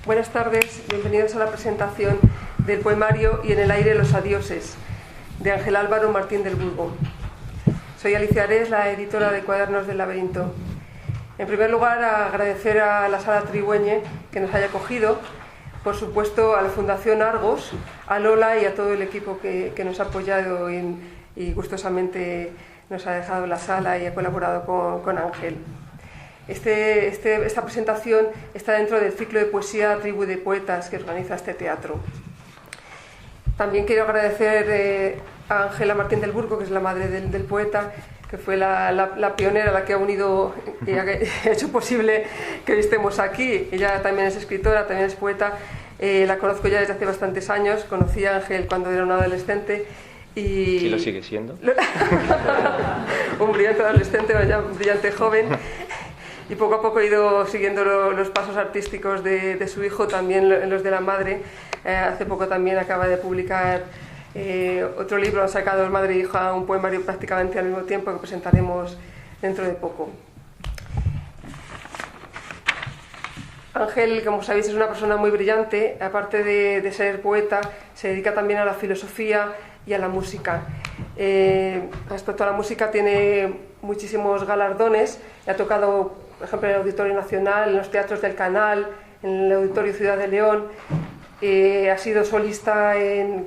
Buenas tardes, bienvenidos a la presentación del poemario Y en el aire los adioses, de Ángel Álvaro Martín del Burgo. Soy Alicia Ares, la editora de Cuadernos del Laberinto. En primer lugar, agradecer a la Sala Trigüeñe que nos haya acogido, por supuesto a la Fundación Argos, a Lola y a todo el equipo que nos ha apoyado y gustosamente nos ha dejado la sala y ha colaborado con Ángel. Esta presentación está dentro del ciclo de poesía Tribu de Poetas que organiza este teatro. También quiero agradecer a Ángela Martín del Burgo, que es la madre del poeta, que fue la pionera, la que ha unido y ha hecho posible que hoy estemos aquí. Ella también es escritora, también es poeta. La conozco ya desde hace bastantes años. Conocí a Ángel cuando era un adolescente. Y lo sigue siendo. Un brillante adolescente, ya un brillante joven. Y poco a poco he ido siguiendo los pasos artísticos de su hijo, también los de la madre. Hace poco también acaba de publicar otro libro, han sacado Madre e Hija, un poemario prácticamente al mismo tiempo, que presentaremos dentro de poco. Ángel, como sabéis, es una persona muy brillante. Aparte de ser poeta, se dedica también a la filosofía y a la música. Respecto a la música, tiene muchísimos galardones. Ha tocado, por ejemplo, en el Auditorio Nacional, en los teatros del Canal, en el Auditorio Ciudad de León. Ha sido solista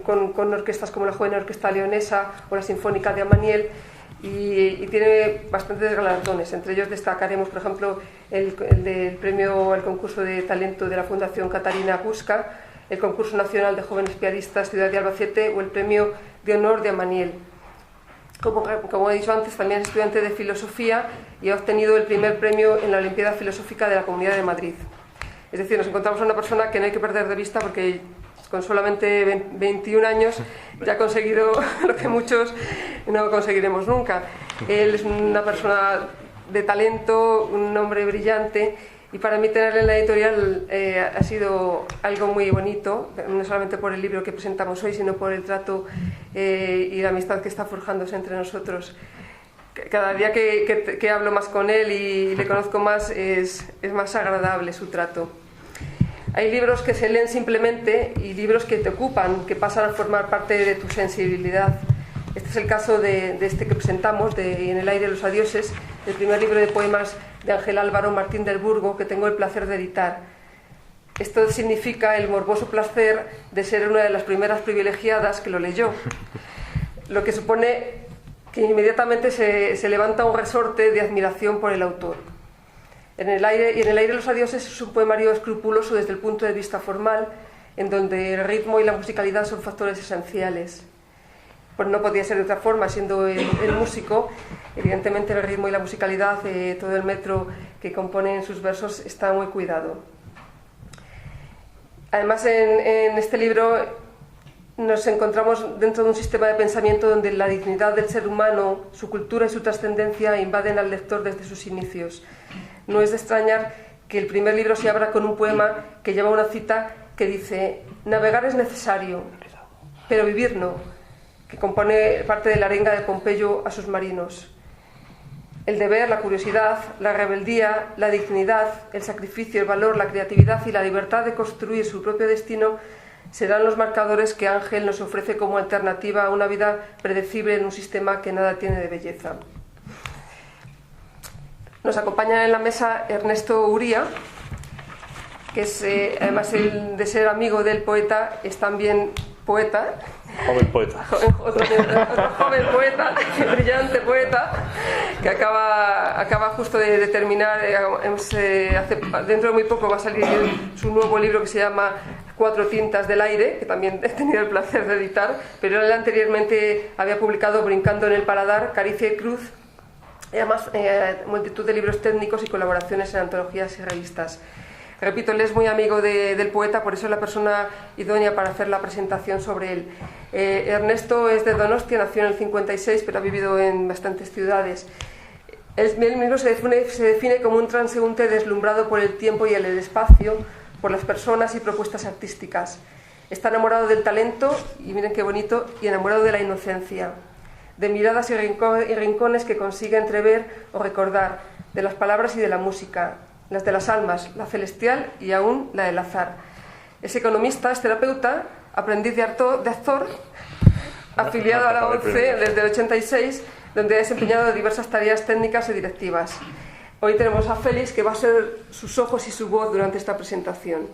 con orquestas como la Joven Orquesta Leonesa o la Sinfónica de Amaniel, y tiene bastantes galardones. Entre ellos destacaremos, por ejemplo, el del premio al concurso de talento de la Fundación Catarina Busca, el concurso nacional de jóvenes pianistas Ciudad de Albacete o el premio de honor de Amaniel. Como he dicho antes, también es estudiante de filosofía y ha obtenido el primer premio en la Olimpiada Filosófica de la Comunidad de Madrid. Es decir, nos encontramos a una persona que no hay que perder de vista, porque con solamente 21 años ya ha conseguido lo que muchos no conseguiremos nunca. Él es una persona de talento, un hombre brillante, y para mí tenerle en la editorial ha sido algo muy bonito, no solamente por el libro que presentamos hoy, sino por el trato y la amistad que está forjándose entre nosotros. Cada día que hablo más con él y le conozco más, es más agradable su trato. Hay libros que se leen simplemente y libros que te ocupan, que pasan a formar parte de tu sensibilidad. Este es el caso de este que presentamos, de En el aire los adioses, el primer libro de poemas de Ángel Álvaro Martín del Burgo, que tengo el placer de editar. Esto significa el morboso placer de ser una de las primeras privilegiadas que lo leyó, lo que supone que inmediatamente se levanta un resorte de admiración por el autor. En el aire los adioses es un poemario escrupuloso desde el punto de vista formal, en donde el ritmo y la musicalidad son factores esenciales. Pues no podía ser de otra forma, siendo el músico. Evidentemente el ritmo y la musicalidad, todo el metro que compone en sus versos está muy cuidado. Además, en este libro nos encontramos dentro de un sistema de pensamiento donde la dignidad del ser humano, su cultura y su trascendencia invaden al lector desde sus inicios. No es de extrañar que el primer libro se abra con un poema que lleva una cita que dice: navegar es necesario, pero vivir no, que compone parte de la arenga de Pompeyo a sus marinos. El deber, la curiosidad, la rebeldía, la dignidad, el sacrificio, el valor, la creatividad y la libertad de construir su propio destino serán los marcadores que Ángel nos ofrece como alternativa a una vida predecible en un sistema que nada tiene de belleza. Nos acompaña en la mesa Ernesto Uría, que es, además de ser amigo del poeta, es también poeta. Joven poeta. Otro joven poeta, brillante poeta, que acaba justo de terminar. Dentro de muy poco va a salir su nuevo libro que se llama Cuatro tintas del aire, que también he tenido el placer de editar, pero él anteriormente había publicado Brincando en el paladar, Caricia y cruz, y además multitud de libros técnicos y colaboraciones en antologías y revistas. Repito, él es muy amigo del poeta, por eso es la persona idónea para hacer la presentación sobre él. Ernesto es de Donostia, nació en el 56, pero ha vivido en bastantes ciudades. Él mismo se define como un transeúnte deslumbrado por el tiempo y el espacio, por las personas y propuestas artísticas. Está enamorado del talento, y miren qué bonito, y enamorado de la inocencia, de miradas y rincones que consigue entrever o recordar, de las palabras y de la música, las de las almas, la celestial y aún la del azar. Es economista, es terapeuta, aprendiz de actor, afiliado a la ONCE desde el 86, donde ha desempeñado diversas tareas técnicas y directivas. Hoy tenemos a Félix, que va a ser sus ojos y su voz durante esta presentación.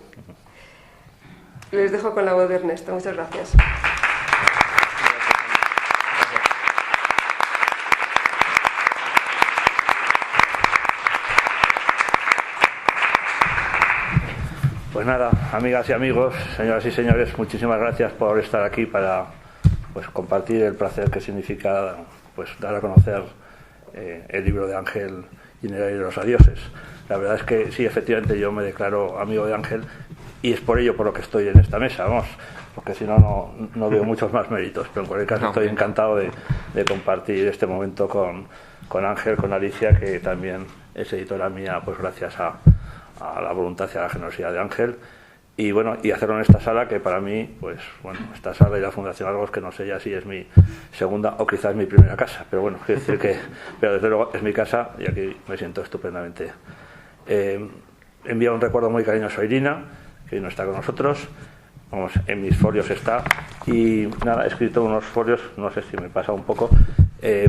Les dejo con la voz de Ernesto. Muchas gracias. Pues nada, amigas y amigos, señoras y señores, muchísimas gracias por estar aquí para compartir el placer que significa dar a conocer el libro de Ángel y en el aire de los adioses. La verdad es que sí, efectivamente yo me declaro amigo de Ángel y es por ello por lo que estoy en esta mesa, vamos, porque si no, no veo muchos más méritos, pero en cualquier caso estoy encantado de compartir este momento con Ángel, con Alicia, que también es editora mía, pues gracias a la voluntad y a la generosidad de Ángel, y bueno, y hacerlo en esta sala que para mí, esta sala y la Fundación Argos, que no sé ya si es mi segunda o quizás mi primera casa, pero bueno, quiero decir que, pero desde luego es mi casa y aquí me siento estupendamente. Envío un recuerdo muy cariñoso a Irina, que hoy no está con nosotros, vamos, en mis folios está, y nada, he escrito unos folios, no sé si me pasa un poco,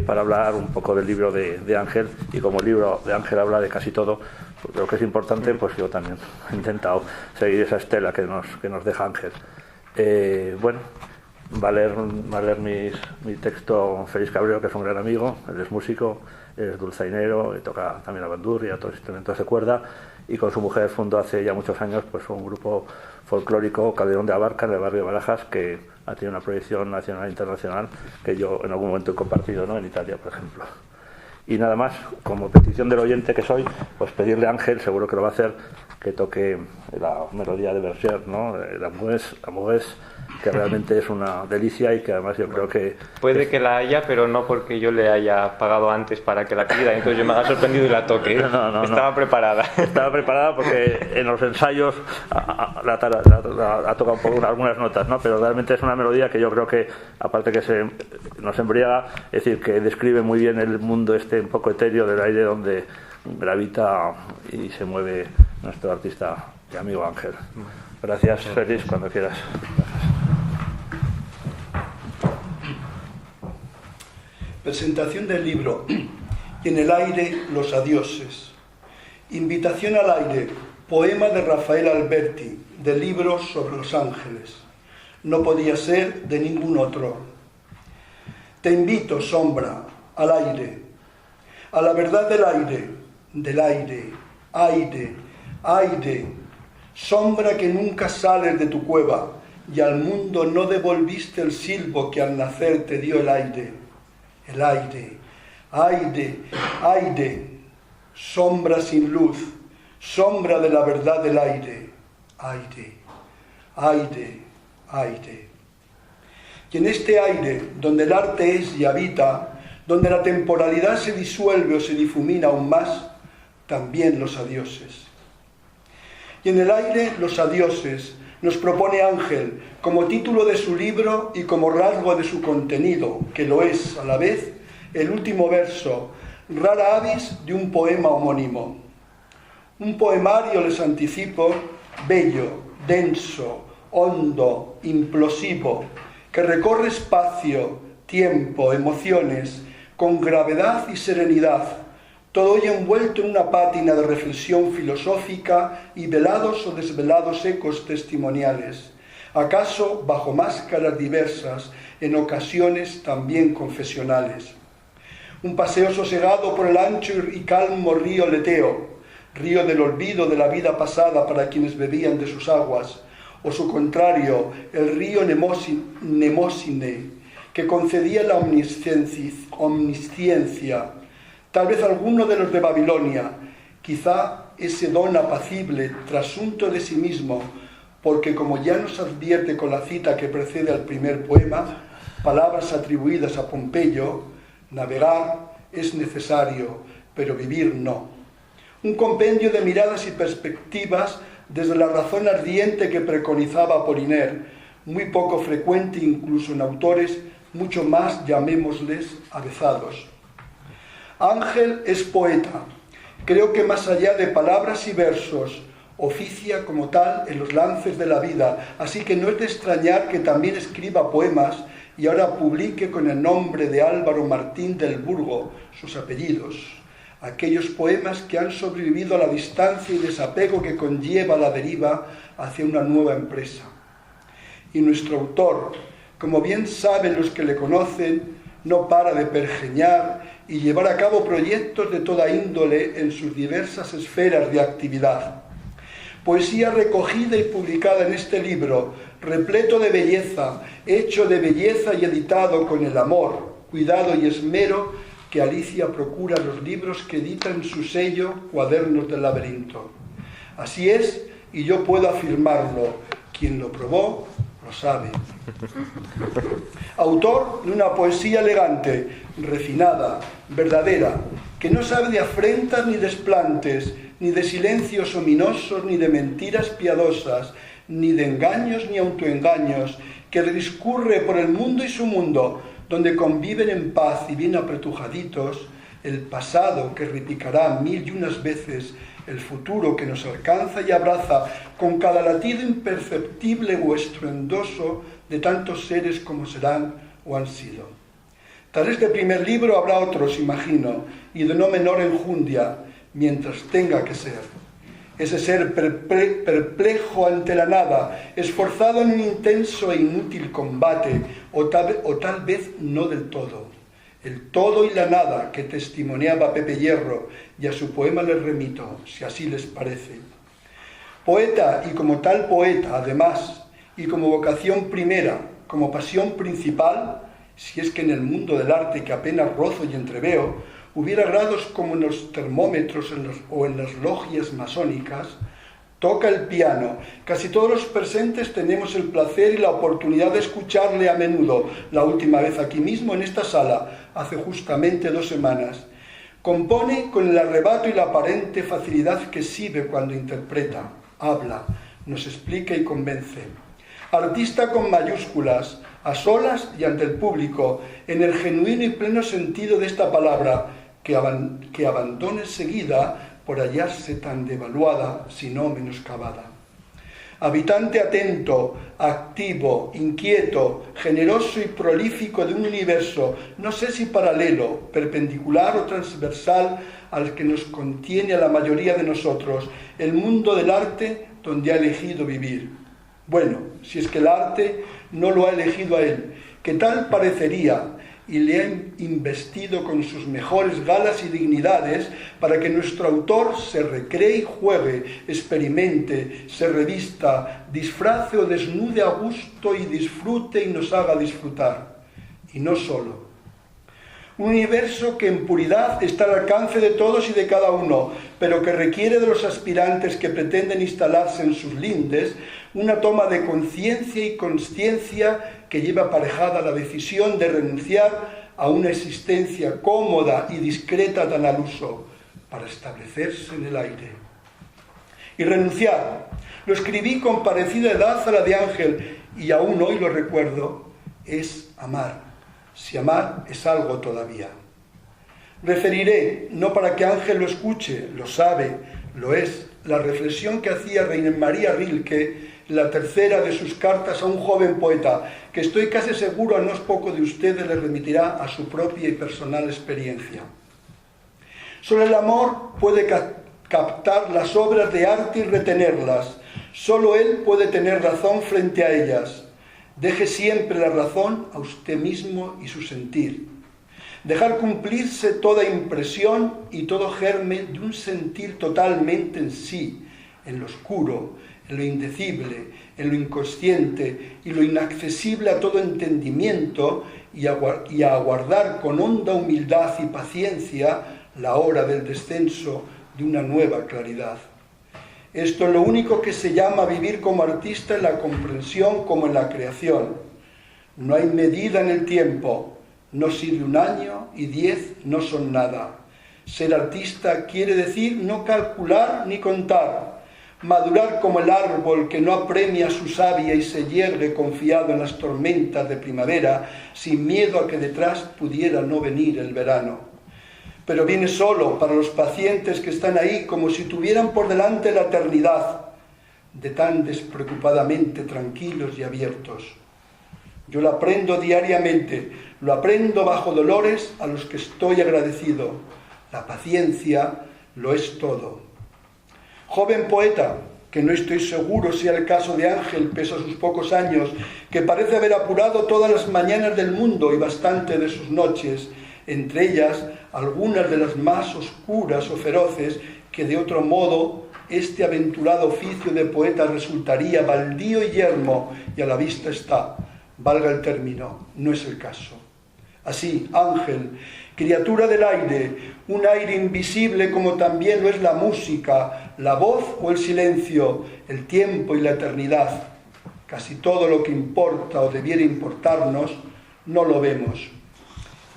para hablar un poco del libro de Ángel, y como el libro de Ángel habla de casi todo, pues lo que es importante, pues yo también he intentado seguir esa estela que nos deja Ángel. Va a leer mi texto Félix Cabrero, que es un gran amigo, él es músico, es dulzainero, y toca también la bandurria, todos los instrumentos de cuerda, y con su mujer fundó hace ya muchos años un grupo folclórico, Calderón de Abarca, en el barrio de Barajas, que ha tenido una proyección nacional e internacional que yo en algún momento he compartido, ¿no?, en Italia, por ejemplo. Y nada más, como petición del oyente que soy, pues pedirle a Ángel, seguro que lo va a hacer, que toque la melodía de Berger, ¿no?, la Moues, que realmente es una delicia y que además yo creo que... Puede que la haya, pero no porque yo le haya pagado antes para que la pida, entonces yo me haga sorprendido y la toque. Estaba preparada. Estaba preparada porque en los ensayos ha tocado un poco algunas notas, ¿no? Pero realmente es una melodía que yo creo que, aparte que nos embriaga, es decir, que describe muy bien el mundo un poco etéreo del aire donde gravita y se mueve nuestro artista y amigo Ángel. Gracias, Félix, cuando quieras. Presentación del libro En el aire, los adioses. Invitación al aire, poema de Rafael Alberti, del libro sobre los ángeles. No podía ser de ningún otro. Te invito, sombra, al aire, a la verdad del aire, aire, sombra que nunca sales de tu cueva y al mundo no devolviste el silbo que al nacer te dio el aire, sombra sin luz, sombra de la verdad del aire, aire. Y en este aire, donde el arte es y habita, donde la temporalidad se disuelve o se difumina aún más, también los adioses. Y en el aire, los adioses, nos propone Ángel como título de su libro y como rasgo de su contenido, que lo es a la vez, el último verso, rara avis, de un poema homónimo. Un poemario, les anticipo, bello, denso, hondo, implosivo, que recorre espacio, tiempo, emociones, con gravedad y serenidad, todo ello envuelto en una pátina de reflexión filosófica y velados o desvelados ecos testimoniales, acaso bajo máscaras diversas, en ocasiones también confesionales. Un paseo sosegado por el ancho y calmo río Leteo, río del olvido de la vida pasada para quienes bebían de sus aguas, o su contrario, el río Nemósine, que concedía la omnisciencia, tal vez alguno de los de Babilonia, quizá ese don apacible, trasunto de sí mismo, porque como ya nos advierte con la cita que precede al primer poema, palabras atribuidas a Pompeyo, navegar es necesario, pero vivir no. Un compendio de miradas y perspectivas desde la razón ardiente que preconizaba Apollinaire, muy poco frecuente incluso en autores mucho más, llamémosles, avezados. Ángel es poeta, Creo que más allá de palabras y versos, oficia como tal en los lances de la vida, así que no es de extrañar que también escriba poemas y ahora publique con el nombre de Álvaro Martín del Burgo sus apellidos, aquellos poemas que han sobrevivido a la distancia y desapego que conlleva la deriva hacia una nueva empresa. Y nuestro autor, como bien saben los que le conocen, no para de pergeñar y llevar a cabo proyectos de toda índole en sus diversas esferas de actividad. Poesía recogida y publicada en este libro, repleto de belleza, hecho de belleza y editado con el amor, cuidado y esmero que Alicia procura en los libros que edita en su sello Cuadernos del Laberinto. Así es, y yo puedo afirmarlo. Quien lo probó, lo sabe. Autor de una poesía elegante, refinada, verdadera, que no sabe de afrentas ni desplantes, ni de silencios ominosos, ni de mentiras piadosas, ni de engaños ni autoengaños, que discurre por el mundo y su mundo, donde conviven en paz y bien apretujaditos el pasado que repicará 1001 veces, el futuro que nos alcanza y abraza con cada latido imperceptible o estruendoso de tantos seres como serán o han sido. Tal este primer libro habrá otros, imagino, y de no menor enjundia, mientras tenga que ser. Ese ser perplejo ante la nada, esforzado en un intenso e inútil combate, o tal vez no del todo. El todo y la nada que testimoniaba Pepe Hierro, y a su poema les remito, si así les parece. Poeta, y como tal poeta, además, y como vocación primera, como pasión principal, si es que en el mundo del arte que apenas rozo y entreveo, hubiera grados como en los termómetros o en las logias masónicas, toca el piano. Casi todos los presentes tenemos el placer y la oportunidad de escucharle a menudo, la última vez aquí mismo en esta sala, hace justamente 2 semanas. Compone con el arrebato y la aparente facilidad que exhibe cuando interpreta, habla, nos explica y convence. Artista con mayúsculas, a solas y ante el público, en el genuino y pleno sentido de esta palabra, que abandone enseguida por hallarse tan devaluada, si no menoscabada. Habitante atento, activo, inquieto, generoso y prolífico de un universo, no sé si paralelo, perpendicular o transversal al que nos contiene a la mayoría de nosotros, el mundo del arte donde ha elegido vivir. Bueno, si es que el arte no lo ha elegido a él, que tal parecería, y le ha investido con sus mejores galas y dignidades para que nuestro autor se recree y juegue, experimente, se revista, disfrace o desnude a gusto y disfrute y nos haga disfrutar. Y no solo. Un universo que en puridad está al alcance de todos y de cada uno, pero que requiere de los aspirantes que pretenden instalarse en sus lindes una toma de conciencia y consciencia que lleva aparejada la decisión de renunciar a una existencia cómoda y discreta tan al uso para establecerse en el aire. Y renunciar, lo escribí con parecida edad a la de Ángel y aún hoy lo recuerdo, es amar, si amar es algo todavía. Referiré, no para que Ángel lo escuche, lo sabe, lo es, la reflexión que hacía Rainer María Rilke, la tercera de sus cartas a un joven poeta, que estoy casi seguro a no poco de ustedes le remitirá a su propia y personal experiencia. Solo el amor puede captar las obras de arte y retenerlas. Solo él puede tener razón frente a ellas. Deje siempre la razón a usted mismo y su sentir. Dejar cumplirse toda impresión y todo germen de un sentir totalmente en sí, en lo oscuro, en lo indecible, en lo inconsciente y lo inaccesible a todo entendimiento y a aguardar con honda humildad y paciencia la hora del descenso de una nueva claridad. Esto es lo único que se llama vivir como artista en la comprensión como en la creación. No hay medida en el tiempo, no sirve 1 año y 10 no son nada. Ser artista quiere decir no calcular ni contar, madurar como el árbol que no apremia su savia y se hierve confiado en las tormentas de primavera, sin miedo a que detrás pudiera no venir el verano. pero viene solo para los pacientes que están ahí como si tuvieran por delante la eternidad, de tan despreocupadamente tranquilos y abiertos. Yo lo aprendo diariamente, lo aprendo bajo dolores a los que estoy agradecido. La paciencia lo es todo. Joven poeta, que no estoy seguro sea el caso de Ángel, pese a sus pocos años, que parece haber apurado todas las mañanas del mundo y bastante de sus noches, entre ellas algunas de las más oscuras o feroces, que de otro modo este aventurado oficio de poeta resultaría baldío y yermo, y a la vista está, valga el término, no es el caso. Así, Ángel, criatura del aire, un aire invisible como también lo es la música, la voz o el silencio, el tiempo y la eternidad. Casi todo lo que importa o debiera importarnos, no lo vemos.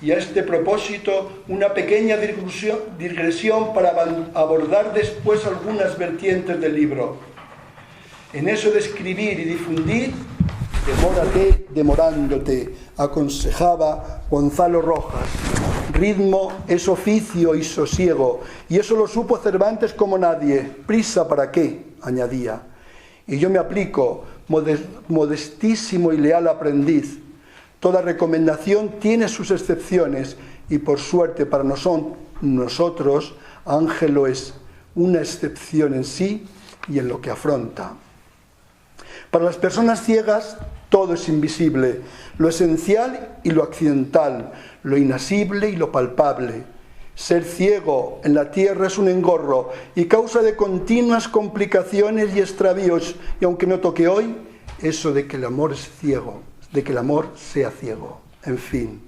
Y a este propósito, una pequeña digresión para abordar después algunas vertientes del libro. En eso de escribir y difundir, demórate demorándote, aconsejaba Gonzalo Rojas. Ritmo es oficio y sosiego, y eso lo supo Cervantes como nadie. ¿Prisa para qué?, añadía. Y yo me aplico, modestísimo y leal aprendiz. Toda recomendación tiene sus excepciones, y por suerte para nosotros, Ángel lo es, una excepción en sí y en lo que afronta. Para las personas ciegas, todo es invisible, lo esencial y lo accidental, lo inasible y lo palpable. Ser ciego en la tierra es un engorro y causa de continuas complicaciones y extravíos, y aunque no toque hoy, eso de que el amor es ciego, de que el amor sea ciego. En fin,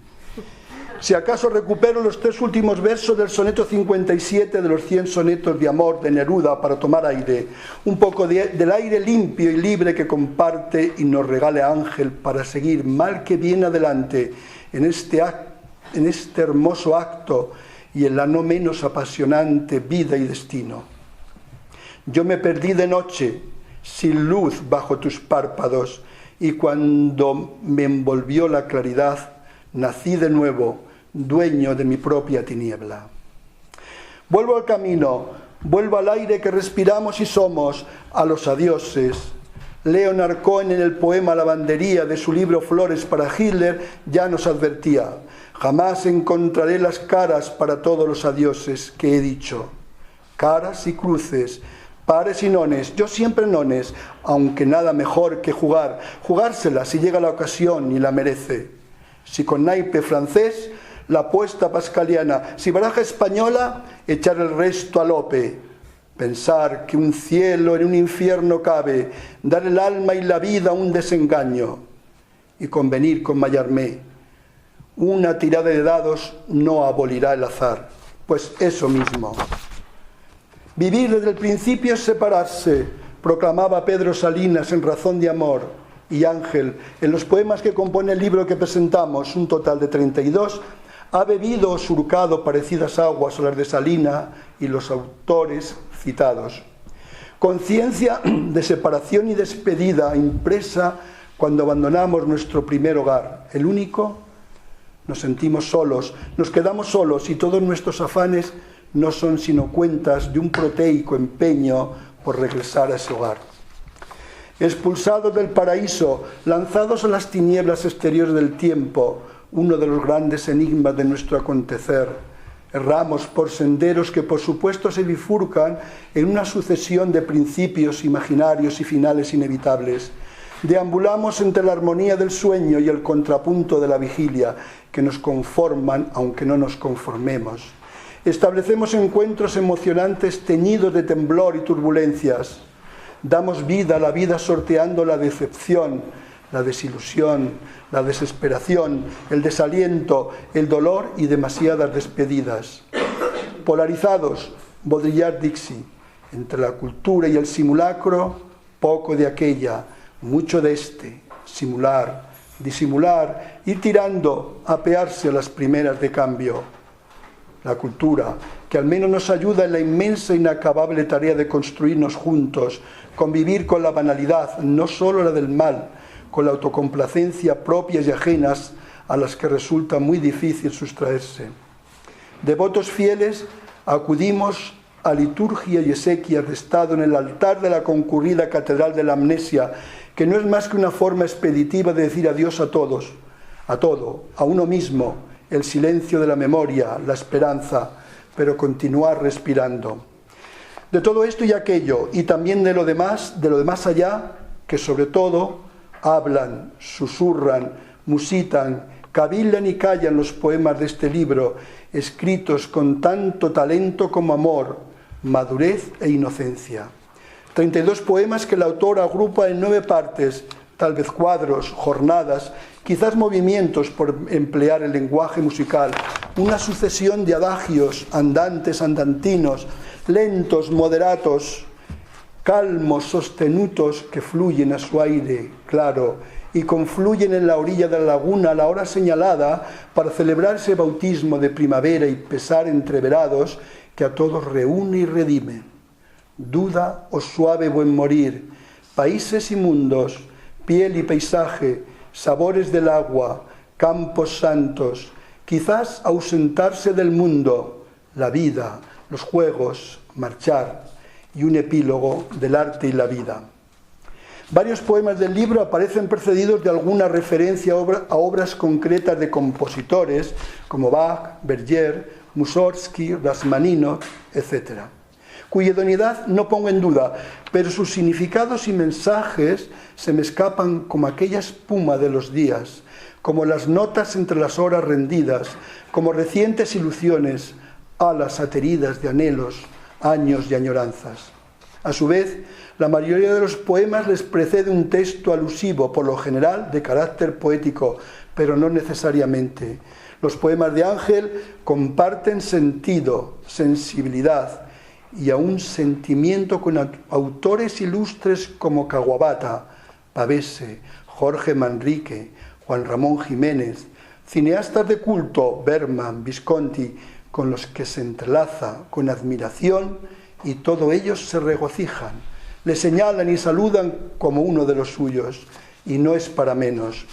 si acaso recupero los 3 últimos versos del soneto 57 de los 100 sonetos de amor de Neruda para tomar aire, un poco del aire limpio y libre que comparte y nos regale Ángel para seguir mal que bien adelante en este hermoso acto y en la no menos apasionante vida y destino. Yo me perdí de noche, sin luz bajo tus párpados, y cuando me envolvió la claridad, nací de nuevo, dueño de mi propia tiniebla. Vuelvo al camino, vuelvo al aire que respiramos y somos, a los adioses. Leonard Cohen, en el poema Lavandería de su libro Flores para Hitler, ya nos advertía: jamás encontraré las caras para todos los adioses que he dicho. Caras y cruces, pares y nones, yo siempre nones, aunque nada mejor que jugársela si llega la ocasión y la merece. Si con naipe francés, la apuesta pascaliana, si baraja española, echar el resto a lope. Pensar que un cielo en un infierno cabe, dar el alma y la vida a un desengaño. Y convenir con Mallarmé: una tirada de dados no abolirá el azar, pues eso mismo. Vivir desde el principio es separarse, proclamaba Pedro Salinas en Razón de Amor. Y Ángel, en los poemas que compone el libro que presentamos, un total de 32, ha bebido o surcado parecidas aguas a las de Salina y los autores citados. Conciencia de separación y despedida impresa cuando abandonamos nuestro primer hogar, el único. Nos sentimos solos, nos quedamos solos, y todos nuestros afanes no son sino cuentas de un proteico empeño por regresar a ese hogar. Expulsados del paraíso, lanzados a las tinieblas exteriores del tiempo, uno de los grandes enigmas de nuestro acontecer, erramos por senderos que por supuesto se bifurcan en una sucesión de principios imaginarios y finales inevitables. Deambulamos entre la armonía del sueño y el contrapunto de la vigilia, que nos conforman aunque no nos conformemos. Establecemos encuentros emocionantes teñidos de temblor y turbulencias. Damos vida a la vida sorteando la decepción, la desilusión, la desesperación, el desaliento, el dolor y demasiadas despedidas. Polarizados, Baudrillard-Dixit, entre la cultura y el simulacro, poco de aquella, mucho de este, simular, disimular, ir tirando, apearse a las primeras de cambio. La cultura, que al menos nos ayuda en la inmensa e inacabable tarea de construirnos juntos, convivir con la banalidad, no solo la del mal, con la autocomplacencia propias y ajenas a las que resulta muy difícil sustraerse. Devotos fieles, acudimos a liturgia y exequias de Estado en el altar de la concurrida Catedral de la Amnesia, que no es más que una forma expeditiva de decir adiós a todos, a todo, a uno mismo, el silencio de la memoria, la esperanza, pero continuar respirando. De todo esto y aquello, y también de lo demás allá, que sobre todo hablan, susurran, musitan, cavilan y callan los poemas de este libro, escritos con tanto talento como amor, madurez e inocencia. 32 poemas que el autor agrupa en 9 partes, tal vez cuadros, jornadas, quizás movimientos por emplear el lenguaje musical, una sucesión de adagios, andantes, andantinos, lentos, moderatos, calmos, sostenutos, que fluyen a su aire claro y confluyen en la orilla de la laguna a la hora señalada para celebrar ese bautismo de primavera y pesar entreverados que a todos reúne y redime. Duda o suave buen morir, países y mundos, piel y paisaje, sabores del agua, campos santos, quizás ausentarse del mundo, la vida, los juegos, marchar, y un epílogo del arte y la vida. Varios poemas del libro aparecen precedidos de alguna referencia a obras concretas de compositores como Bach, Berger, Mussorgsky, Rachmaninoff, etc., cuya idoneidad no pongo en duda, pero sus significados y mensajes se me escapan como aquella espuma de los días, como las notas entre las horas rendidas, como recientes ilusiones, alas ateridas de anhelos, años y añoranzas. A su vez, la mayoría de los poemas les precede un texto alusivo, por lo general de carácter poético, pero no necesariamente. Los poemas de Ángel comparten sentido, sensibilidad y aún sentimiento con autores ilustres como Kawabata, Pavese, Jorge Manrique, Juan Ramón Jiménez, cineastas de culto, Bergman, Visconti, con los que se entrelaza con admiración y todos ellos se regocijan, le señalan y saludan como uno de los suyos, y no es para menos.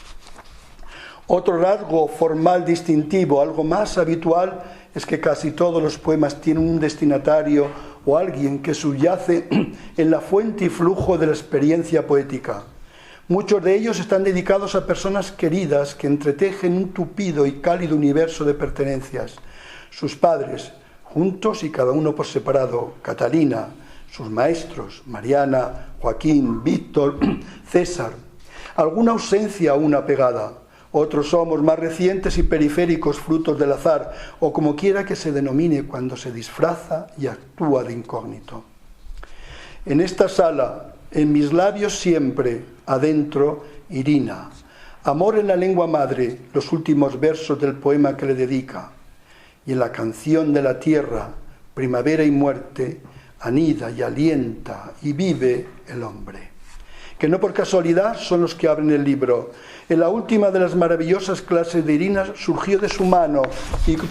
Otro rasgo formal distintivo, algo más habitual, es que casi todos los poemas tienen un destinatario o alguien que subyace en la fuente y flujo de la experiencia poética. Muchos de ellos están dedicados a personas queridas que entretejen un tupido y cálido universo de pertenencias. Sus padres, juntos y cada uno por separado, Catalina, sus maestros, Mariana, Joaquín, Víctor, César. Alguna ausencia a una pegada. Otros somos más recientes y periféricos, frutos del azar, o como quiera que se denomine cuando se disfraza y actúa de incógnito. En esta sala, en mis labios siempre, adentro, Irina. Amor en la lengua madre, los últimos versos del poema que le dedica. Y en la canción de la tierra, primavera y muerte, anida y alienta y vive el hombre. Que no por casualidad son los que abren el libro. En la última de las maravillosas clases de Irina surgió de su mano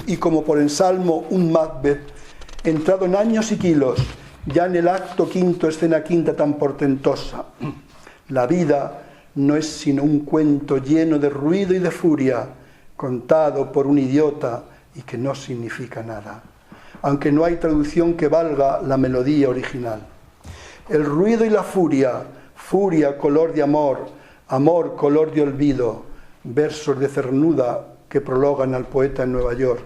y como por ensalmo un Macbeth, entrado en años y kilos, ya en el acto quinto, escena quinta tan portentosa. La vida no es sino un cuento lleno de ruido y de furia, contado por un idiota y que no significa nada, aunque no hay traducción que valga la melodía original. El ruido y la furia, furia color de amor, amor color de olvido, versos de cernuda que prologan al poeta en Nueva York.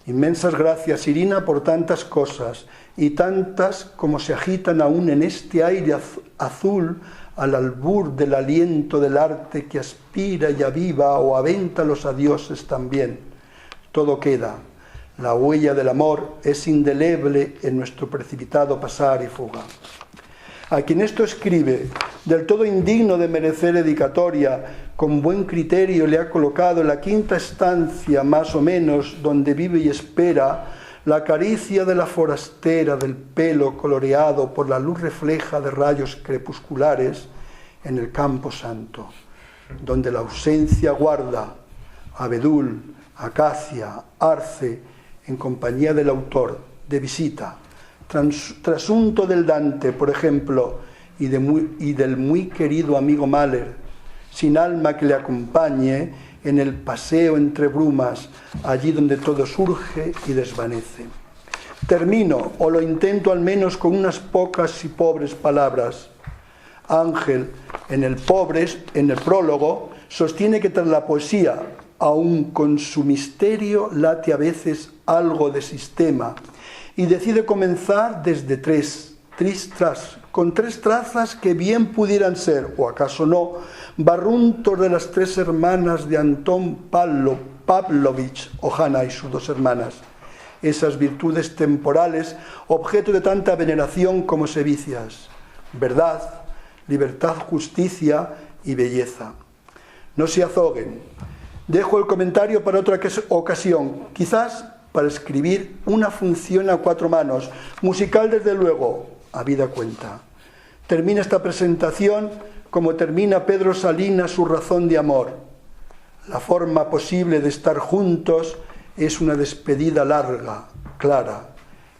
Inmensas gracias, Irina, por tantas cosas, y tantas como se agitan aún en este aire azul al albur del aliento del arte que aspira y aviva o aventa los adioses también. Todo queda. La huella del amor es indeleble en nuestro precipitado pasar y fuga. A quien esto escribe, del todo indigno de merecer dedicatoria, con buen criterio le ha colocado en la quinta estancia, más o menos, donde vive y espera, la caricia de la forastera del pelo coloreado por la luz refleja de rayos crepusculares en el campo santo, donde la ausencia guarda abedul, acacia, arce, en compañía del autor, de visita, trasunto del Dante, por ejemplo, y del muy querido amigo Mahler, sin alma que le acompañe, en el paseo entre brumas, allí donde todo surge y desvanece. Termino, o lo intento al menos, con unas pocas y pobres palabras. Ángel, en el prólogo, sostiene que tras la poesía, aun con su misterio, late a veces algo de sistema, y decide comenzar desde con tres trazas que bien pudieran ser, o acaso no, barruntos de las tres hermanas de Antón Pavlovich Ohana y sus dos hermanas, esas virtudes temporales, objeto de tanta veneración como sevicias: verdad, libertad, justicia y belleza. No se azoguen. Dejo el comentario para otra ocasión, quizás para escribir una función a cuatro manos, musical desde luego, habida cuenta. Termina esta presentación como termina Pedro Salinas su Razón de amor. La forma posible de estar juntos es una despedida larga, clara,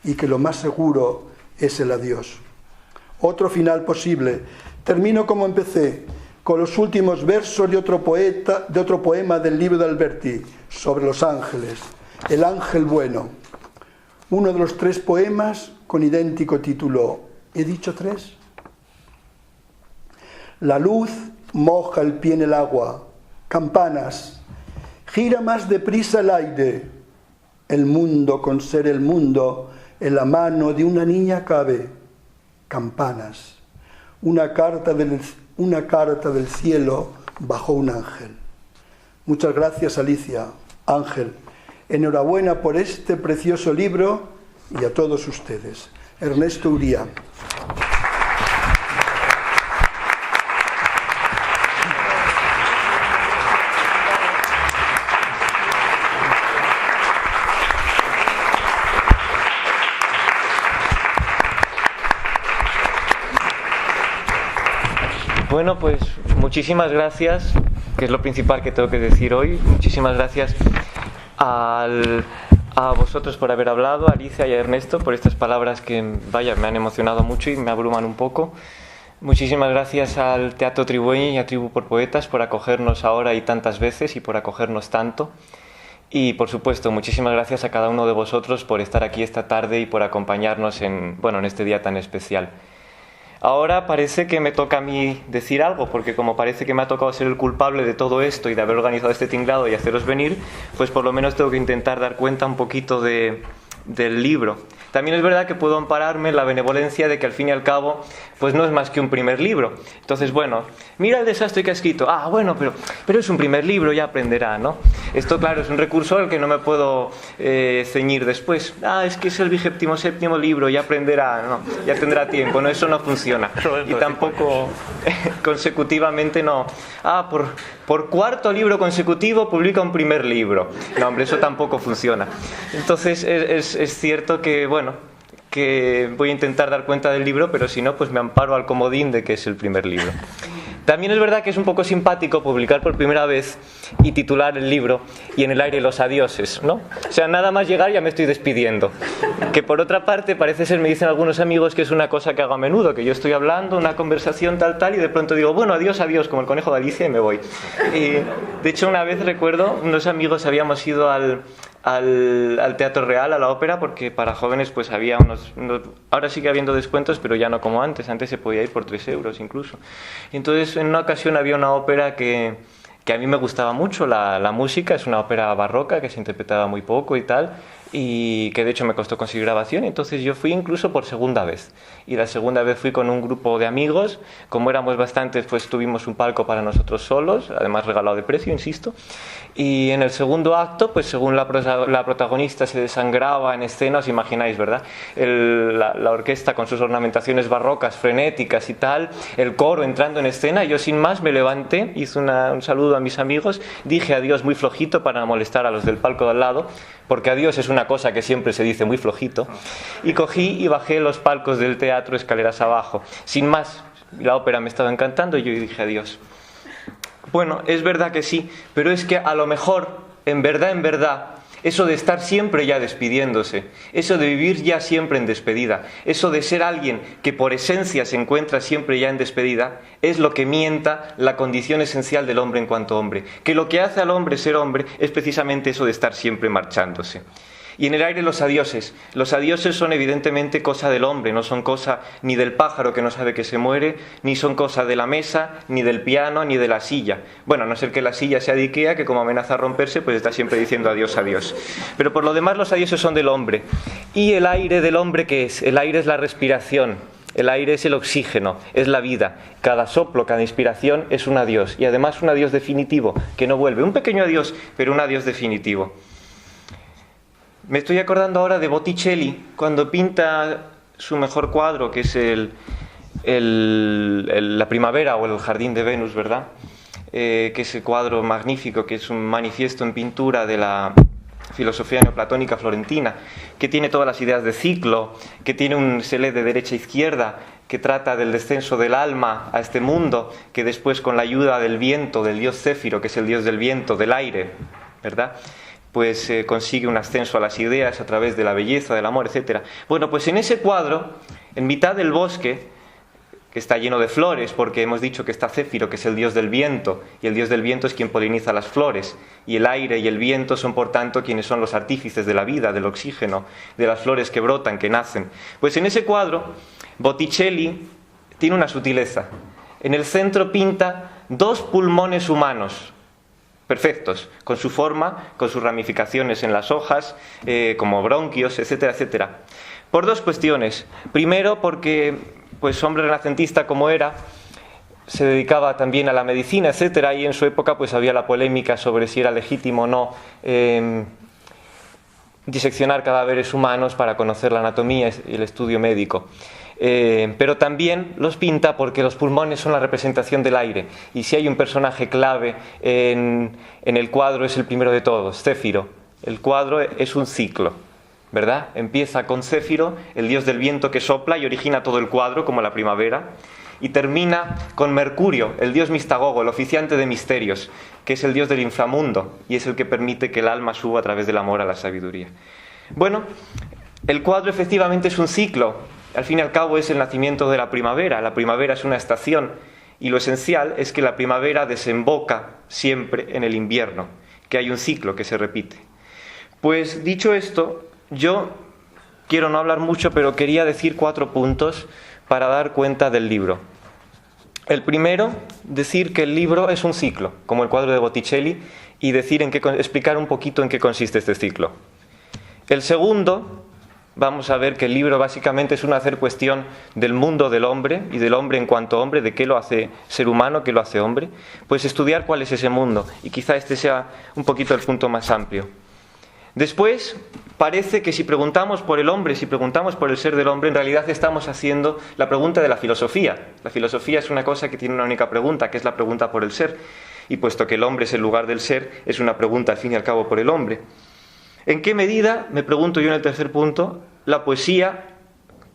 y que lo más seguro es el adiós. Otro final posible. Termino como empecé, con los últimos versos de otro poema del libro de Alberti, sobre los ángeles, El ángel bueno. Uno de los tres poemas con idéntico título. ¿He dicho tres? La luz moja el pie en el agua. Campanas. Gira más deprisa el aire. El mundo con ser el mundo en la mano de una niña cabe. Campanas. Una carta del cielo bajo un ángel. Muchas gracias, Alicia. Ángel, enhorabuena por este precioso libro y a todos ustedes. Ernesto Uría. Bueno, pues muchísimas gracias, que es lo principal que tengo que decir hoy. Muchísimas gracias a vosotros por haber hablado, a Alicia y a Ernesto por estas palabras que, vaya, me han emocionado mucho y me abruman un poco. Muchísimas gracias al Teatro Tribuey y a Tribu por Poetas por acogernos ahora y tantas veces y por acogernos tanto. Y, por supuesto, muchísimas gracias a cada uno de vosotros por estar aquí esta tarde y por acompañarnos en este día tan especial. Ahora parece que me toca a mí decir algo, porque como parece que me ha tocado ser el culpable de todo esto y de haber organizado este tinglado y haceros venir, pues por lo menos tengo que intentar dar cuenta un poquito del libro. También es verdad que puedo ampararme en la benevolencia de que al fin y al cabo pues no es más que un primer libro. Entonces, bueno, mira el desastre que ha escrito. Ah, bueno, pero es un primer libro, ya aprenderá, ¿no? Esto, claro, es un recurso al que no me puedo ceñir después. Ah, es que es el 27º libro, ya aprenderá, no, ya tendrá tiempo. No, eso no funciona. Y tampoco consecutivamente no. Ah, por cuarto libro consecutivo publica un primer libro. No, hombre, eso tampoco funciona. Entonces es cierto que, bueno, que voy a intentar dar cuenta del libro, pero si no, pues me amparo al comodín de que es el primer libro. También es verdad que es un poco simpático publicar por primera vez y titular el libro y en el aire los adioses, ¿no? O sea, nada más llegar ya me estoy despidiendo. Que por otra parte parece ser, me dicen algunos amigos, que es una cosa que hago a menudo, que yo estoy hablando, una conversación tal y de pronto digo, bueno, adiós, como el conejo de Alicia y me voy. Y de hecho una vez recuerdo, unos amigos habíamos ido al Teatro Real, a la ópera, porque para jóvenes pues había unos ahora sigue habiendo descuentos, pero ya no como antes se podía ir por 3 euros incluso. Y entonces en una ocasión había una ópera que a mí me gustaba mucho, la música, es una ópera barroca que se interpretaba muy poco y tal, y que de hecho me costó conseguir grabación, entonces yo fui incluso por segunda vez, y la segunda vez fui con un grupo de amigos, como éramos bastantes pues tuvimos un palco para nosotros solos, además regalado de precio, insisto, y en el segundo acto, pues según la protagonista se desangraba en escena, os imagináis, ¿verdad? La orquesta con sus ornamentaciones barrocas, frenéticas y tal, el coro entrando en escena, yo sin más me levanté, hice un saludo a mis amigos, dije adiós muy flojito para no molestar a los del palco de al lado, porque adiós es una cosa que siempre se dice muy flojito, y cogí y bajé los palcos del teatro escaleras abajo. Sin más, la ópera me estaba encantando y yo dije adiós. Bueno, es verdad que sí, pero es que a lo mejor, en verdad, eso de estar siempre ya despidiéndose, eso de vivir ya siempre en despedida, eso de ser alguien que por esencia se encuentra siempre ya en despedida, es lo que mienta la condición esencial del hombre en cuanto hombre, que lo que hace al hombre ser hombre es precisamente eso de estar siempre marchándose. Y en el aire los adioses son evidentemente cosa del hombre, no son cosa ni del pájaro que no sabe que se muere, ni son cosa de la mesa, ni del piano, ni de la silla. Bueno, a no ser que la silla sea de Ikea, que como amenaza a romperse, pues está siempre diciendo adiós, adiós. Pero por lo demás los adioses son del hombre. ¿Y el aire del hombre qué es? El aire es la respiración. El aire es el oxígeno, es la vida. Cada soplo, cada inspiración es un adiós. Y además un adiós definitivo, que no vuelve. Un pequeño adiós, pero un adiós definitivo. Me estoy acordando ahora de Botticelli, cuando pinta su mejor cuadro, que es la primavera o el jardín de Venus, ¿verdad? Que es el cuadro magnífico, que es un manifiesto en pintura de la filosofía neoplatónica florentina, que tiene todas las ideas de ciclo, que tiene se lee de derecha a izquierda, que trata del descenso del alma a este mundo, que después con la ayuda del viento, del dios Céfiro, que es el dios del viento, del aire, ¿verdad?, pues consigue un ascenso a las ideas a través de la belleza, del amor, etc. Bueno, pues en ese cuadro, en mitad del bosque, que está lleno de flores, porque hemos dicho que está Céfiro, que es el dios del viento, y el dios del viento es quien poliniza las flores, y el aire y el viento son, por tanto, quienes son los artífices de la vida, del oxígeno, de las flores que brotan, que nacen. Pues en ese cuadro, Botticelli tiene una sutileza. En el centro pinta 2 pulmones humanos, perfectos, con su forma, con sus ramificaciones en las hojas, como bronquios, etcétera, etcétera. Por 2 cuestiones. Primero, porque, pues, hombre renacentista como era, se dedicaba también a la medicina, etcétera, y en su época pues había la polémica sobre si era legítimo o no diseccionar cadáveres humanos para conocer la anatomía y el estudio médico. Pero también los pinta porque los pulmones son la representación del aire, y si hay un personaje clave en el cuadro es el primero de todos, Céfiro. El cuadro es un ciclo, ¿verdad? Empieza con Céfiro, el dios del viento que sopla y origina todo el cuadro, como la primavera, y termina con Mercurio, el dios mistagogo, el oficiante de misterios, que es el dios del inframundo y es el que permite que el alma suba a través del amor a la sabiduría. Bueno, el cuadro efectivamente es un ciclo. Al fin y al cabo es el nacimiento de la primavera. La primavera es una estación y lo esencial es que la primavera desemboca siempre en el invierno, que hay un ciclo que se repite. Pues dicho esto, yo quiero no hablar mucho, pero quería decir 4 puntos para dar cuenta del libro. El primero, decir que el libro es un ciclo, como el cuadro de Botticelli, y explicar un poquito en qué consiste este ciclo. El segundo, vamos a ver que el libro básicamente es una hacer cuestión del mundo del hombre y del hombre en cuanto hombre, de qué lo hace ser humano, qué lo hace hombre, pues estudiar cuál es ese mundo, y quizá este sea un poquito el punto más amplio. Después, parece que si preguntamos por el hombre, si preguntamos por el ser del hombre, en realidad estamos haciendo la pregunta de la filosofía. La filosofía es una cosa que tiene una única pregunta, que es la pregunta por el ser, y puesto que el hombre es el lugar del ser, es una pregunta al fin y al cabo por el hombre. ¿En qué medida, me pregunto yo en el tercer punto, la poesía,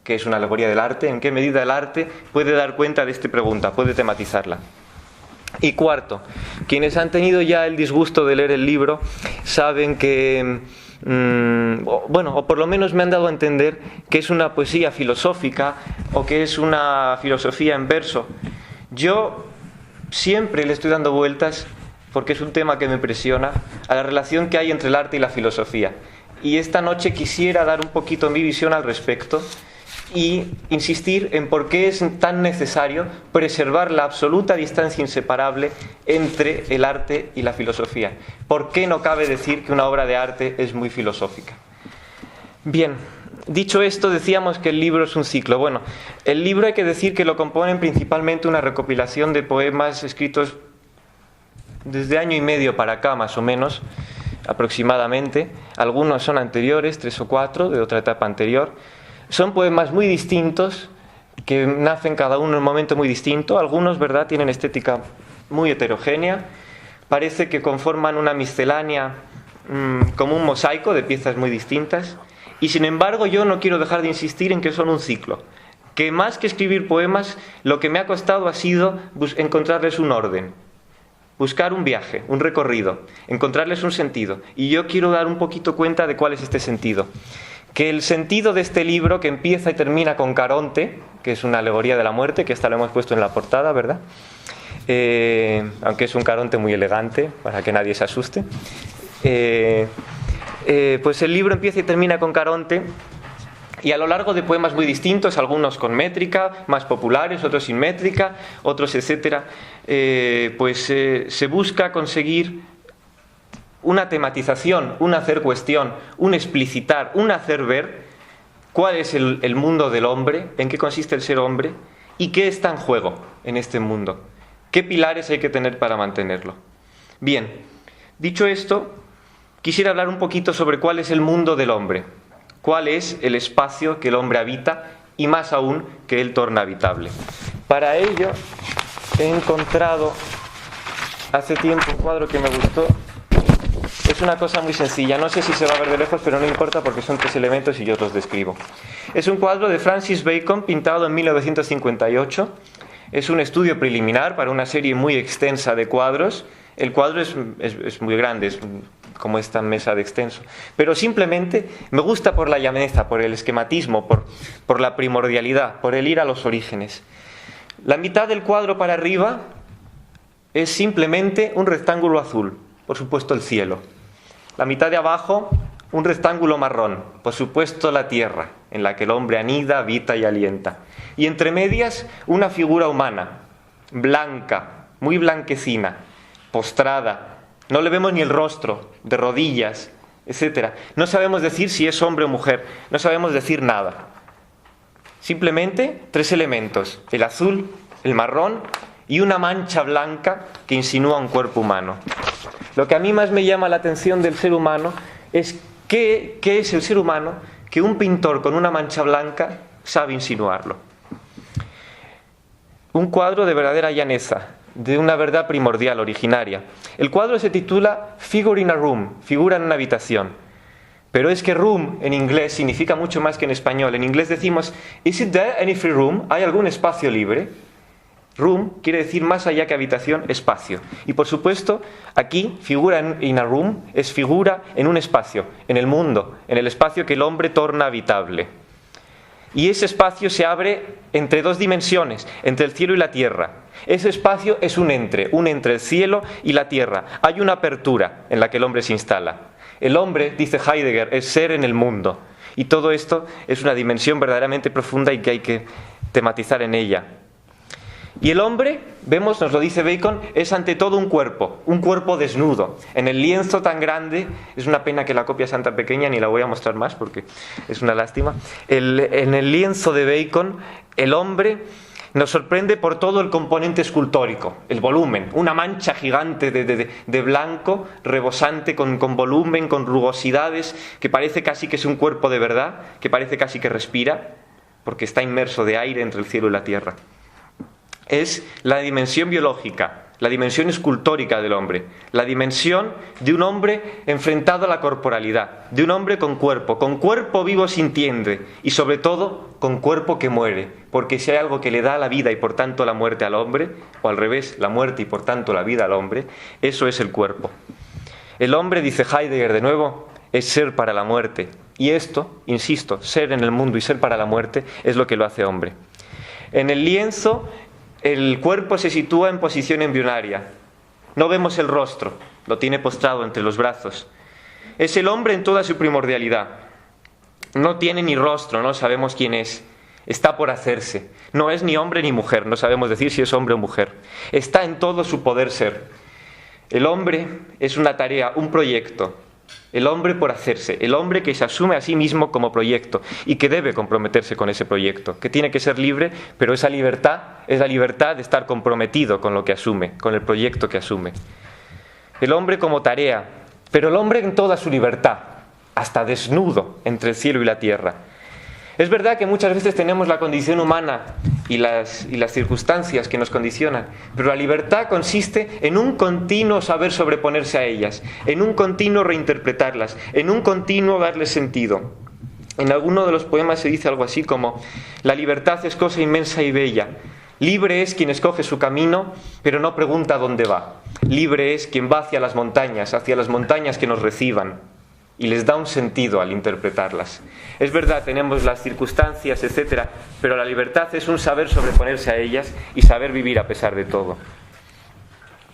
que es una alegoría del arte, en qué medida el arte puede dar cuenta de esta pregunta, puede tematizarla? Y cuarto, quienes han tenido ya el disgusto de leer el libro saben que, o por lo menos me han dado a entender que es una poesía filosófica o que es una filosofía en verso. Yo siempre le estoy dando vueltas, porque es un tema que me impresiona, a la relación que hay entre el arte y la filosofía. Y esta noche quisiera dar un poquito mi visión al respecto y insistir en por qué es tan necesario preservar la absoluta distancia inseparable entre el arte y la filosofía. ¿Por qué no cabe decir que una obra de arte es muy filosófica? Bien, dicho esto, decíamos que el libro es un ciclo. Bueno, el libro hay que decir que lo componen principalmente una recopilación de poemas escritos desde año y medio para acá, más o menos, aproximadamente. Algunos son anteriores, 3 o 4, de otra etapa anterior. Son poemas muy distintos, que nacen cada uno en un momento muy distinto. Algunos, ¿verdad?, tienen estética muy heterogénea. Parece que conforman una miscelánea, como un mosaico de piezas muy distintas. Y sin embargo, yo no quiero dejar de insistir en que son un ciclo. Que más que escribir poemas, lo que me ha costado ha sido encontrarles un orden. buscar un viaje, un recorrido, encontrarles un sentido. Y yo quiero dar un poquito cuenta de cuál es este sentido. Que el sentido de este libro, que empieza y termina con Caronte, que es una alegoría de la muerte, que esta lo hemos puesto en la portada, ¿verdad? Aunque es un Caronte muy elegante, para que nadie se asuste. Pues el libro empieza y termina con Caronte, y a lo largo de poemas muy distintos, algunos con métrica, más populares, otros sin métrica, otros etcétera, se busca conseguir una tematización, un hacer cuestión, un explicitar, un hacer ver cuál es el mundo del hombre, en qué consiste el ser hombre y qué está en juego en este mundo, qué pilares hay que tener para mantenerlo. Bien, dicho esto, quisiera hablar un poquito sobre cuál es el mundo del hombre, cuál es el espacio que el hombre habita y más aún que él torna habitable. Para ello he encontrado hace tiempo un cuadro que me gustó. Es una cosa muy sencilla, no sé si se va a ver de lejos, pero no importa porque son 3 elementos y yo os los describo. Es un cuadro de Francis Bacon pintado en 1958. Es un estudio preliminar para una serie muy extensa de cuadros. El cuadro es muy grande, es como esta mesa de extenso. Pero simplemente me gusta por la llaneza, por el esquematismo, por la primordialidad, por el ir a los orígenes. La mitad del cuadro para arriba es simplemente un rectángulo azul, por supuesto el cielo. La mitad de abajo, un rectángulo marrón, por supuesto la tierra, en la que el hombre anida, habita y alienta. Y entre medias, una figura humana, blanca, muy blanquecina, postrada. No le vemos ni el rostro, de rodillas, etc. No sabemos decir si es hombre o mujer, no sabemos decir nada. Simplemente 3 elementos, el azul, el marrón y una mancha blanca que insinúa un cuerpo humano. Lo que a mí más me llama la atención del ser humano es qué es el ser humano que un pintor con una mancha blanca sabe insinuarlo. Un cuadro de verdadera llaneza, de una verdad primordial, originaria. El cuadro se titula Figure in a Room, figura en una habitación. Pero es que room en inglés significa mucho más que en español. En inglés decimos, ¿is it there any free room? ¿Hay algún espacio libre? Room quiere decir más allá que habitación, espacio. Y por supuesto, aquí, figura in a room, es figura en un espacio, en el mundo, en el espacio que el hombre torna habitable. Y ese espacio se abre entre 2 dimensiones, entre el cielo y la tierra. Ese espacio es un entre el cielo y la tierra. Hay una apertura en la que el hombre se instala. El hombre, dice Heidegger, es ser en el mundo. Y todo esto es una dimensión verdaderamente profunda y que hay que tematizar en ella. Y el hombre, vemos, nos lo dice Bacon, es ante todo un cuerpo desnudo. En el lienzo tan grande, es una pena que la copia sea tan pequeña, ni la voy a mostrar más porque es una lástima. En el lienzo de Bacon, el hombre nos sorprende por todo el componente escultórico, el volumen, una mancha gigante de blanco, rebosante, con volumen, con rugosidades, que parece casi que es un cuerpo de verdad, que parece casi que respira, porque está inmerso de aire entre el cielo y la tierra. Es la dimensión biológica, la dimensión escultórica del hombre, la dimensión de un hombre enfrentado a la corporalidad, de un hombre con cuerpo vivo sintiente y sobre todo con cuerpo que muere, porque si hay algo que le da la vida y por tanto la muerte al hombre, o al revés, la muerte y por tanto la vida al hombre, eso es el cuerpo. El hombre, dice Heidegger de nuevo, es ser para la muerte, y esto, insisto, ser en el mundo y ser para la muerte es lo que lo hace hombre. En el lienzo, el cuerpo se sitúa en posición embrionaria. No vemos el rostro, lo tiene postrado entre los brazos. Es el hombre en toda su primordialidad. No tiene ni rostro, no sabemos quién es. Está por hacerse. No es ni hombre ni mujer, no sabemos decir si es hombre o mujer. Está en todo su poder ser. El hombre es una tarea, un proyecto. El hombre por hacerse, el hombre que se asume a sí mismo como proyecto y que debe comprometerse con ese proyecto, que tiene que ser libre, pero esa libertad es la libertad de estar comprometido con lo que asume, con el proyecto que asume. El hombre como tarea, pero el hombre en toda su libertad, hasta desnudo entre el cielo y la tierra. Es verdad que muchas veces tenemos la condición humana y las circunstancias que nos condicionan, pero la libertad consiste en un continuo saber sobreponerse a ellas, en un continuo reinterpretarlas, en un continuo darles sentido. En alguno de los poemas se dice algo así como: la libertad es cosa inmensa y bella, libre es quien escoge su camino, pero no pregunta dónde va. Libre es quien va hacia las montañas que nos reciban, y les da un sentido al interpretarlas. Es verdad, tenemos las circunstancias, etcétera, pero la libertad es un saber sobreponerse a ellas y saber vivir a pesar de todo.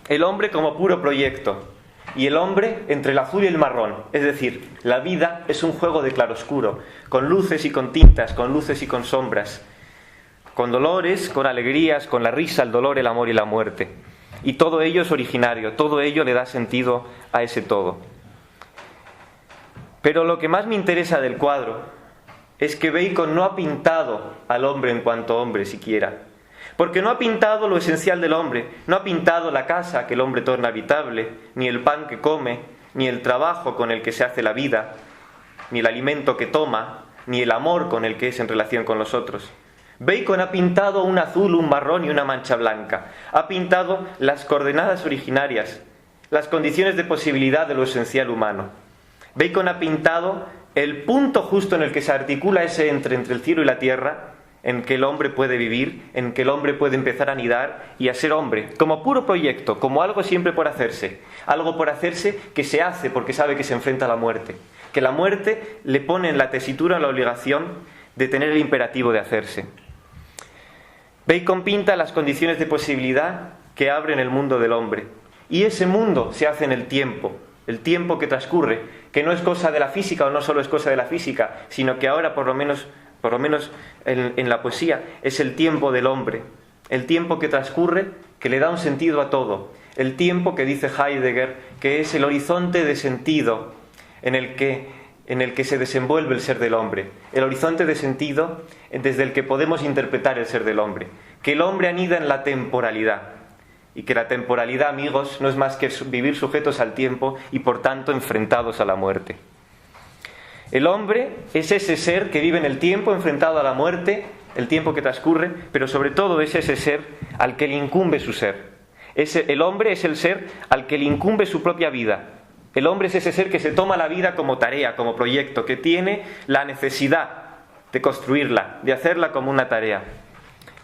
El hombre como puro proyecto, y el hombre entre el azul y el marrón, es decir, la vida es un juego de claroscuro, con luces y con tintas, con luces y con sombras, con dolores, con alegrías, con la risa, el dolor, el amor y la muerte. Y todo ello es originario, todo ello le da sentido a ese todo. Pero lo que más me interesa del cuadro es que Bacon no ha pintado al hombre en cuanto hombre siquiera, porque no ha pintado lo esencial del hombre, no ha pintado la casa que el hombre torna habitable, ni el pan que come, ni el trabajo con el que se hace la vida, ni el alimento que toma, ni el amor con el que es en relación con los otros. Bacon ha pintado un azul, un marrón y una mancha blanca. Ha pintado las coordenadas originarias, las condiciones de posibilidad de lo esencial humano. Bacon ha pintado el punto justo en el que se articula ese entre el cielo y la tierra, en que el hombre puede vivir, en que el hombre puede empezar a anidar y a ser hombre, como puro proyecto, como algo siempre por hacerse, algo por hacerse que se hace porque sabe que se enfrenta a la muerte, que la muerte le pone en la tesitura la obligación de tener el imperativo de hacerse. Bacon pinta las condiciones de posibilidad que abren el mundo del hombre, y ese mundo se hace en el tiempo que transcurre, que no es cosa de la física o no solo es cosa de la física, sino que ahora por lo menos en la poesía es el tiempo del hombre, el tiempo que transcurre, que le da un sentido a todo, el tiempo que dice Heidegger que es el horizonte de sentido en el que se desenvuelve el ser del hombre, el horizonte de sentido desde el que podemos interpretar el ser del hombre, que el hombre anida en la temporalidad, y que la temporalidad, amigos, no es más que vivir sujetos al tiempo y por tanto enfrentados a la muerte. El hombre es ese ser que vive en el tiempo enfrentado a la muerte, el tiempo que transcurre, pero sobre todo es ese ser al que le incumbe su ser. El hombre es el ser al que le incumbe su propia vida. El hombre es ese ser que se toma la vida como tarea, como proyecto, que tiene la necesidad de construirla, de hacerla como una tarea.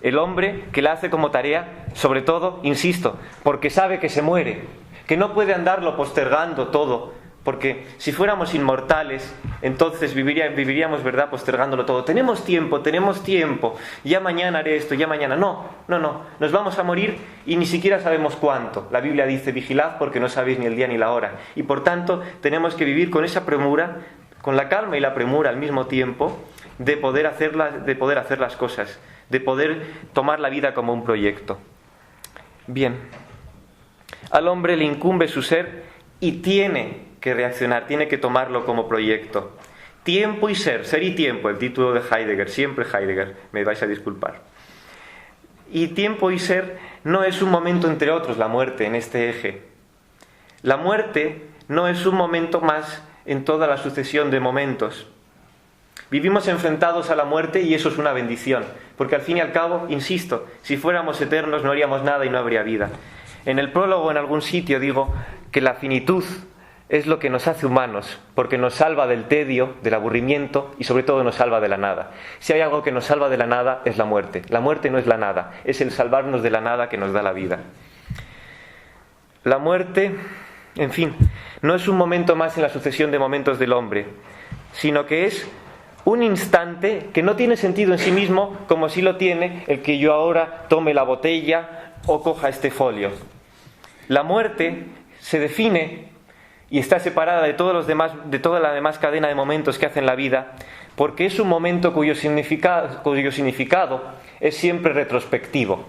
El hombre que la hace como tarea, sobre todo, insisto, porque sabe que se muere, que no puede andarlo postergando todo, porque si fuéramos inmortales, entonces viviríamos, ¿verdad?, postergándolo todo. Tenemos tiempo, ya mañana haré esto, ya mañana. No, nos vamos a morir y ni siquiera sabemos cuánto. La Biblia dice, vigilad porque no sabéis ni el día ni la hora. Y por tanto, tenemos que vivir con esa premura, con la calma y la premura al mismo tiempo, de poder hacer las cosas, de poder tomar la vida como un proyecto. Bien, al hombre le incumbe su ser y tiene que reaccionar, tiene que tomarlo como proyecto. Tiempo y ser y tiempo, el título de Heidegger, siempre Heidegger, me vais a disculpar. Y tiempo y ser no es un momento entre otros, la muerte, en este eje. La muerte no es un momento más en toda la sucesión de momentos. Vivimos enfrentados a la muerte y eso es una bendición, porque al fin y al cabo, insisto, si fuéramos eternos no haríamos nada y no habría vida. En el prólogo, en algún sitio, digo que la finitud es lo que nos hace humanos, porque nos salva del tedio, del aburrimiento y sobre todo nos salva de la nada. Si hay algo que nos salva de la nada es la muerte. La muerte no es la nada, es el salvarnos de la nada que nos da la vida. La muerte, en fin, no es un momento más en la sucesión de momentos del hombre, sino que es un instante que no tiene sentido en sí mismo como si lo tiene el que yo ahora tome la botella o coja este folio. La muerte se define y está separada de toda la demás cadena de momentos que hacen la vida, porque es un momento cuyo significado es siempre retrospectivo.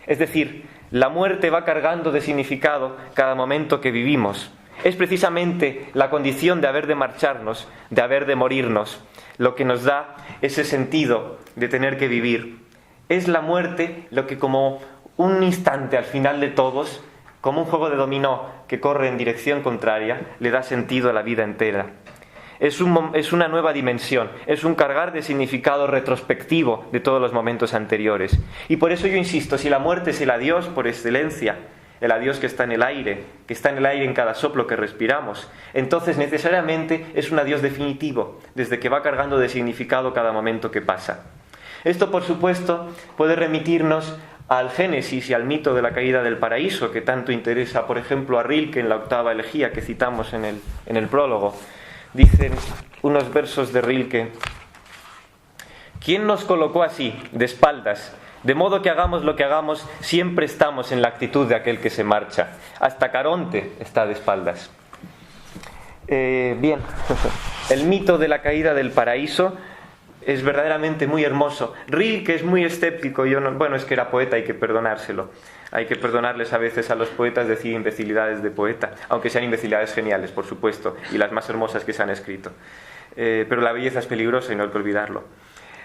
Es decir, la muerte va cargando de significado cada momento que vivimos. Es precisamente la condición de haber de marcharnos, de haber de morirnos, lo que nos da ese sentido de tener que vivir. Es la muerte lo que, como un instante al final de todos, como un juego de dominó que corre en dirección contraria, le da sentido a la vida entera. Es una nueva dimensión, es un cargar de significado retrospectivo de todos los momentos anteriores. Y por eso yo insisto, si la muerte es el adiós por excelencia, el adiós que está en el aire en cada soplo que respiramos, entonces necesariamente es un adiós definitivo, desde que va cargando de significado cada momento que pasa. Esto, por supuesto, puede remitirnos al Génesis y al mito de la caída del paraíso, que tanto interesa, por ejemplo, a Rilke en la octava elegía que citamos en el prólogo. Dicen unos versos de Rilke: ¿quién nos colocó así, de espaldas? De modo que hagamos lo que hagamos, siempre estamos en la actitud de aquel que se marcha. Hasta Caronte está de espaldas. Bien, el mito de la caída del paraíso es verdaderamente muy hermoso. Rilke es muy escéptico. Bueno, es que era poeta, hay que perdonárselo. Hay que perdonarles a veces a los poetas decir imbecilidades de poeta, aunque sean imbecilidades geniales, por supuesto, y las más hermosas que se han escrito. Pero la belleza es peligrosa y no hay que olvidarlo.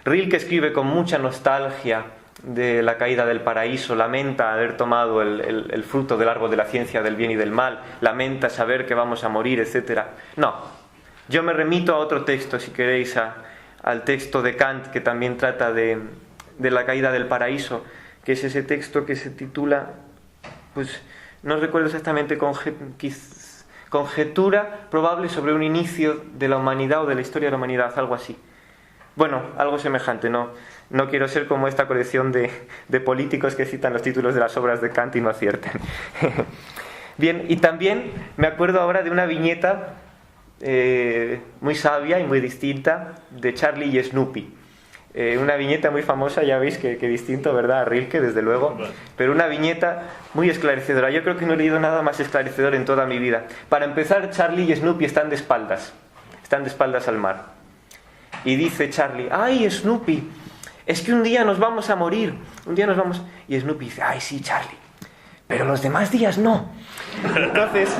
Rilke escribe con mucha nostalgia de la caída del paraíso, lamenta haber tomado el fruto del árbol de la ciencia del bien y del mal, lamenta saber que vamos a morir, etc. No, yo me remito a otro texto, si queréis, al texto de Kant, que también trata de la caída del paraíso, que es ese texto que se titula, pues no recuerdo exactamente, conjetura probable sobre un inicio de la humanidad o de la historia de la humanidad, algo así. Bueno, algo semejante. No quiero ser como esta colección de políticos que citan los títulos de las obras de Kant y no acierten. Bien, y también me acuerdo ahora de una viñeta muy sabia y muy distinta de Charlie y Snoopy. Una viñeta muy famosa, ya veis que distinto, ¿verdad? A Rilke, desde luego, pero una viñeta muy esclarecedora. Yo creo que no he leído nada más esclarecedor en toda mi vida. Para empezar, Charlie y Snoopy están de espaldas al mar. Y dice Charlie: ¡ay, Snoopy! Es que un día nos vamos a morir, Y Snoopy dice: ¡ay, sí, Charlie! Pero los demás días no. Entonces,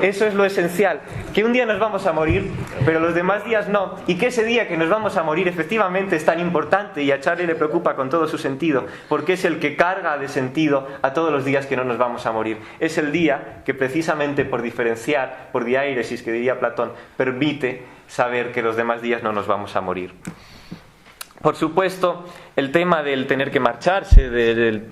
eso es lo esencial, que un día nos vamos a morir, pero los demás días no, y que ese día que nos vamos a morir efectivamente es tan importante, y a Charlie le preocupa con todo su sentido, porque es el que carga de sentido a todos los días que no nos vamos a morir. Es el día que precisamente por diferenciar, por diáresis, que diría Platón, permite saber que los demás días no nos vamos a morir. Por supuesto, el tema del tener que marcharse, de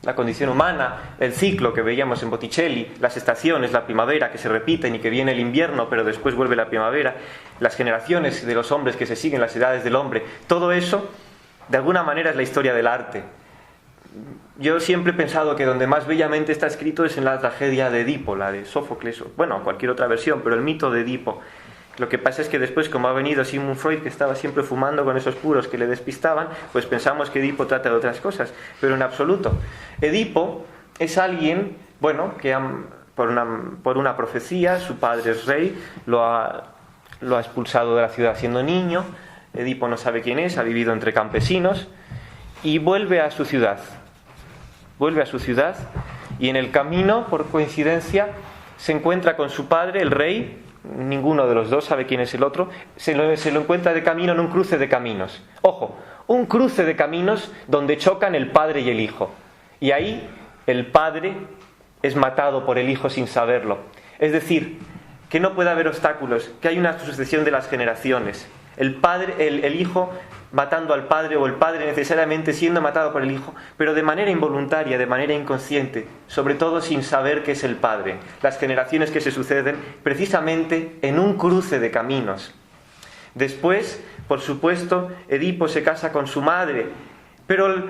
la condición humana, el ciclo que veíamos en Botticelli, las estaciones, la primavera que se repiten y que viene el invierno pero después vuelve la primavera, las generaciones de los hombres que se siguen, las edades del hombre, todo eso de alguna manera es la historia del arte. Yo siempre he pensado que donde más bellamente está escrito es en la tragedia de Edipo, la de Sófocles, bueno, cualquier otra versión, pero el mito de Edipo. Lo que pasa es que después, como ha venido Sigmund Freud, que estaba siempre fumando con esos puros que le despistaban, pues pensamos que Edipo trata de otras cosas, pero en absoluto. Edipo es alguien, bueno, que por una profecía, su padre es rey, lo ha expulsado de la ciudad siendo niño. Edipo no sabe quién es, ha vivido entre campesinos y vuelve a su ciudad. Y en el camino, por coincidencia, se encuentra con su padre, el rey. Ninguno de los dos sabe quién es el otro. Se lo encuentra de camino en un cruce de caminos. Ojo, un cruce de caminos donde chocan el padre y el hijo. Y ahí el padre es matado por el hijo sin saberlo. Es decir, que no puede haber obstáculos, que hay una sucesión de las generaciones. El hijo matando al padre, o el padre necesariamente siendo matado por el hijo, pero de manera involuntaria, de manera inconsciente, sobre todo sin saber que es el padre. Las generaciones que se suceden precisamente en un cruce de caminos. Después, por supuesto, Edipo se casa con su madre, pero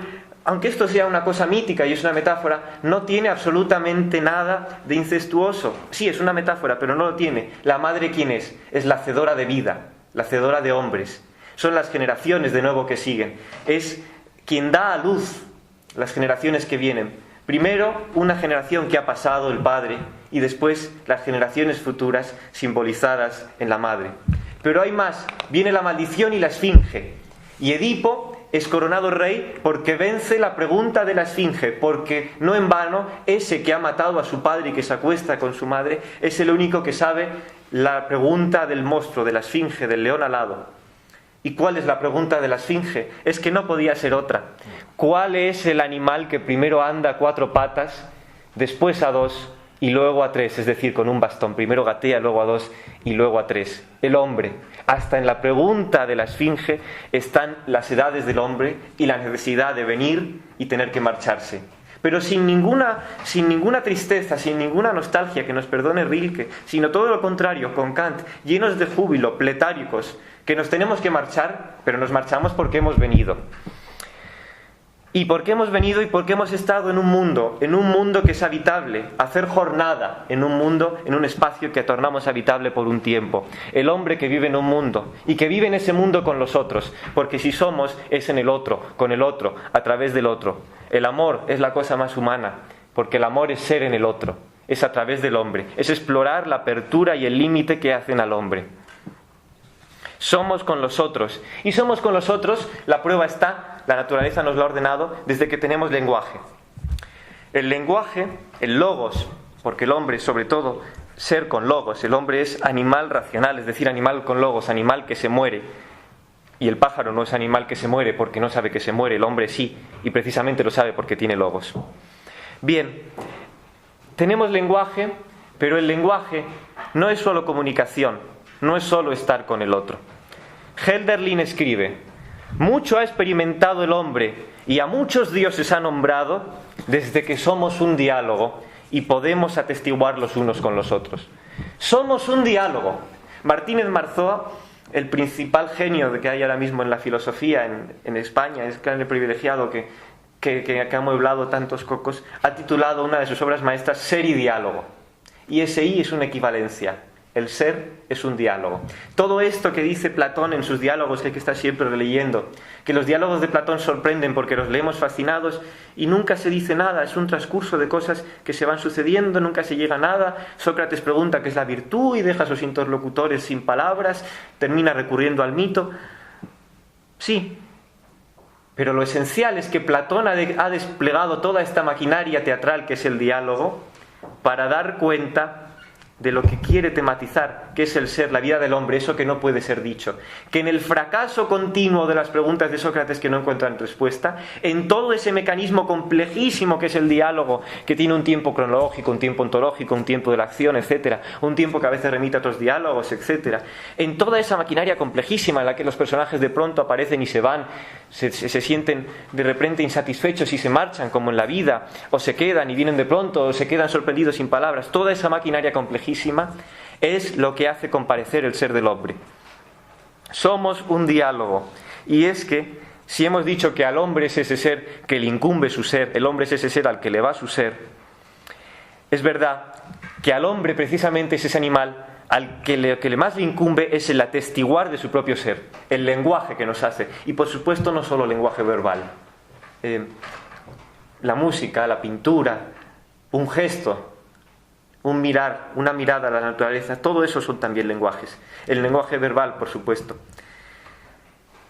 aunque esto sea una cosa mítica y es una metáfora, no tiene absolutamente nada de incestuoso. Sí, es una metáfora, pero no lo tiene. La madre, ¿quién es? Es la hacedora de vida, la hacedora de hombres. Son las generaciones de nuevo que siguen. Es quien da a luz las generaciones que vienen. Primero, una generación que ha pasado, el padre, y después las generaciones futuras simbolizadas en la madre. Pero hay más. Viene la maldición y la esfinge. Y Edipo es coronado rey porque vence la pregunta de la esfinge, porque no en vano ese que ha matado a su padre y que se acuesta con su madre es el único que sabe la pregunta del monstruo, de la esfinge, del león alado. ¿Y cuál es la pregunta de la esfinge? Es que no podía ser otra. ¿Cuál es el animal que primero anda a 4 patas, después a 2 y luego a 3? Es decir, con un bastón. Primero gatea, luego a 2 y luego a 3. El hombre. Hasta en la pregunta de la esfinge están las edades del hombre y la necesidad de venir y tener que marcharse. Pero sin ninguna tristeza, sin ninguna nostalgia, que nos perdone Rilke, sino todo lo contrario, con Kant, llenos de júbilo, pletáricos, que nos tenemos que marchar, pero nos marchamos porque hemos venido. ¿Y por qué hemos venido y por qué hemos estado en un mundo que es habitable, hacer jornada en un mundo, en un espacio que tornamos habitable por un tiempo? El hombre que vive en un mundo y que vive en ese mundo con los otros, porque si somos es en el otro, con el otro, a través del otro. El amor es la cosa más humana, porque el amor es ser en el otro, es a través del hombre, es explorar la apertura y el límite que hacen al hombre. Somos con los otros. Y somos con los otros, la prueba está, la naturaleza nos lo ha ordenado, desde que tenemos lenguaje. El lenguaje, el logos, porque el hombre, sobre todo, ser con logos, el hombre es animal racional, es decir, animal con logos, animal que se muere. Y el pájaro no es animal que se muere porque no sabe que se muere, el hombre sí, y precisamente lo sabe porque tiene logos. Bien, tenemos lenguaje, pero el lenguaje no es solo comunicación, no es solo estar con el otro. Hölderlin escribe: mucho ha experimentado el hombre y a muchos dioses ha nombrado desde que somos un diálogo y podemos atestiguar los unos con los otros. Somos un diálogo. Martínez Marzoa, el principal genio que hay ahora mismo en la filosofía en España, es el privilegiado que ha amueblado tantos cocos, ha titulado una de sus obras maestras Ser y Diálogo. Y ese I es una equivalencia. El ser es un diálogo. Todo esto que dice Platón en sus diálogos, que hay que estar siempre releyendo, que los diálogos de Platón sorprenden porque los leemos fascinados y nunca se dice nada, es un transcurso de cosas que se van sucediendo, nunca se llega a nada. Sócrates pregunta qué es la virtud y deja a sus interlocutores sin palabras, termina recurriendo al mito. Sí, pero lo esencial es que Platón ha desplegado toda esta maquinaria teatral que es el diálogo para dar cuenta de lo que quiere tematizar, que es el ser, la vida del hombre, eso que no puede ser dicho. Que en el fracaso continuo de las preguntas de Sócrates que no encuentran respuesta, en todo ese mecanismo complejísimo que es el diálogo, que tiene un tiempo cronológico, un tiempo ontológico, un tiempo de la acción, etcétera, un tiempo que a veces remite a otros diálogos, etcétera. En toda esa maquinaria complejísima en la que los personajes de pronto aparecen y se van, se sienten de repente insatisfechos y se marchan, como en la vida, o se quedan y vienen de pronto, o se quedan sorprendidos sin palabras, toda esa maquinaria complejísima es lo que hace comparecer el ser del hombre. Somos un diálogo. Y es que, si hemos dicho que al hombre es ese ser que le incumbe su ser, el hombre es ese ser al que le va su ser, es verdad que al hombre precisamente es ese animal al que le más le incumbe es el atestiguar de su propio ser, el lenguaje que nos hace. Y por supuesto no solo lenguaje verbal. La música, la pintura, un gesto, un mirar, una mirada a la naturaleza, todo eso son también lenguajes. El lenguaje verbal, por supuesto.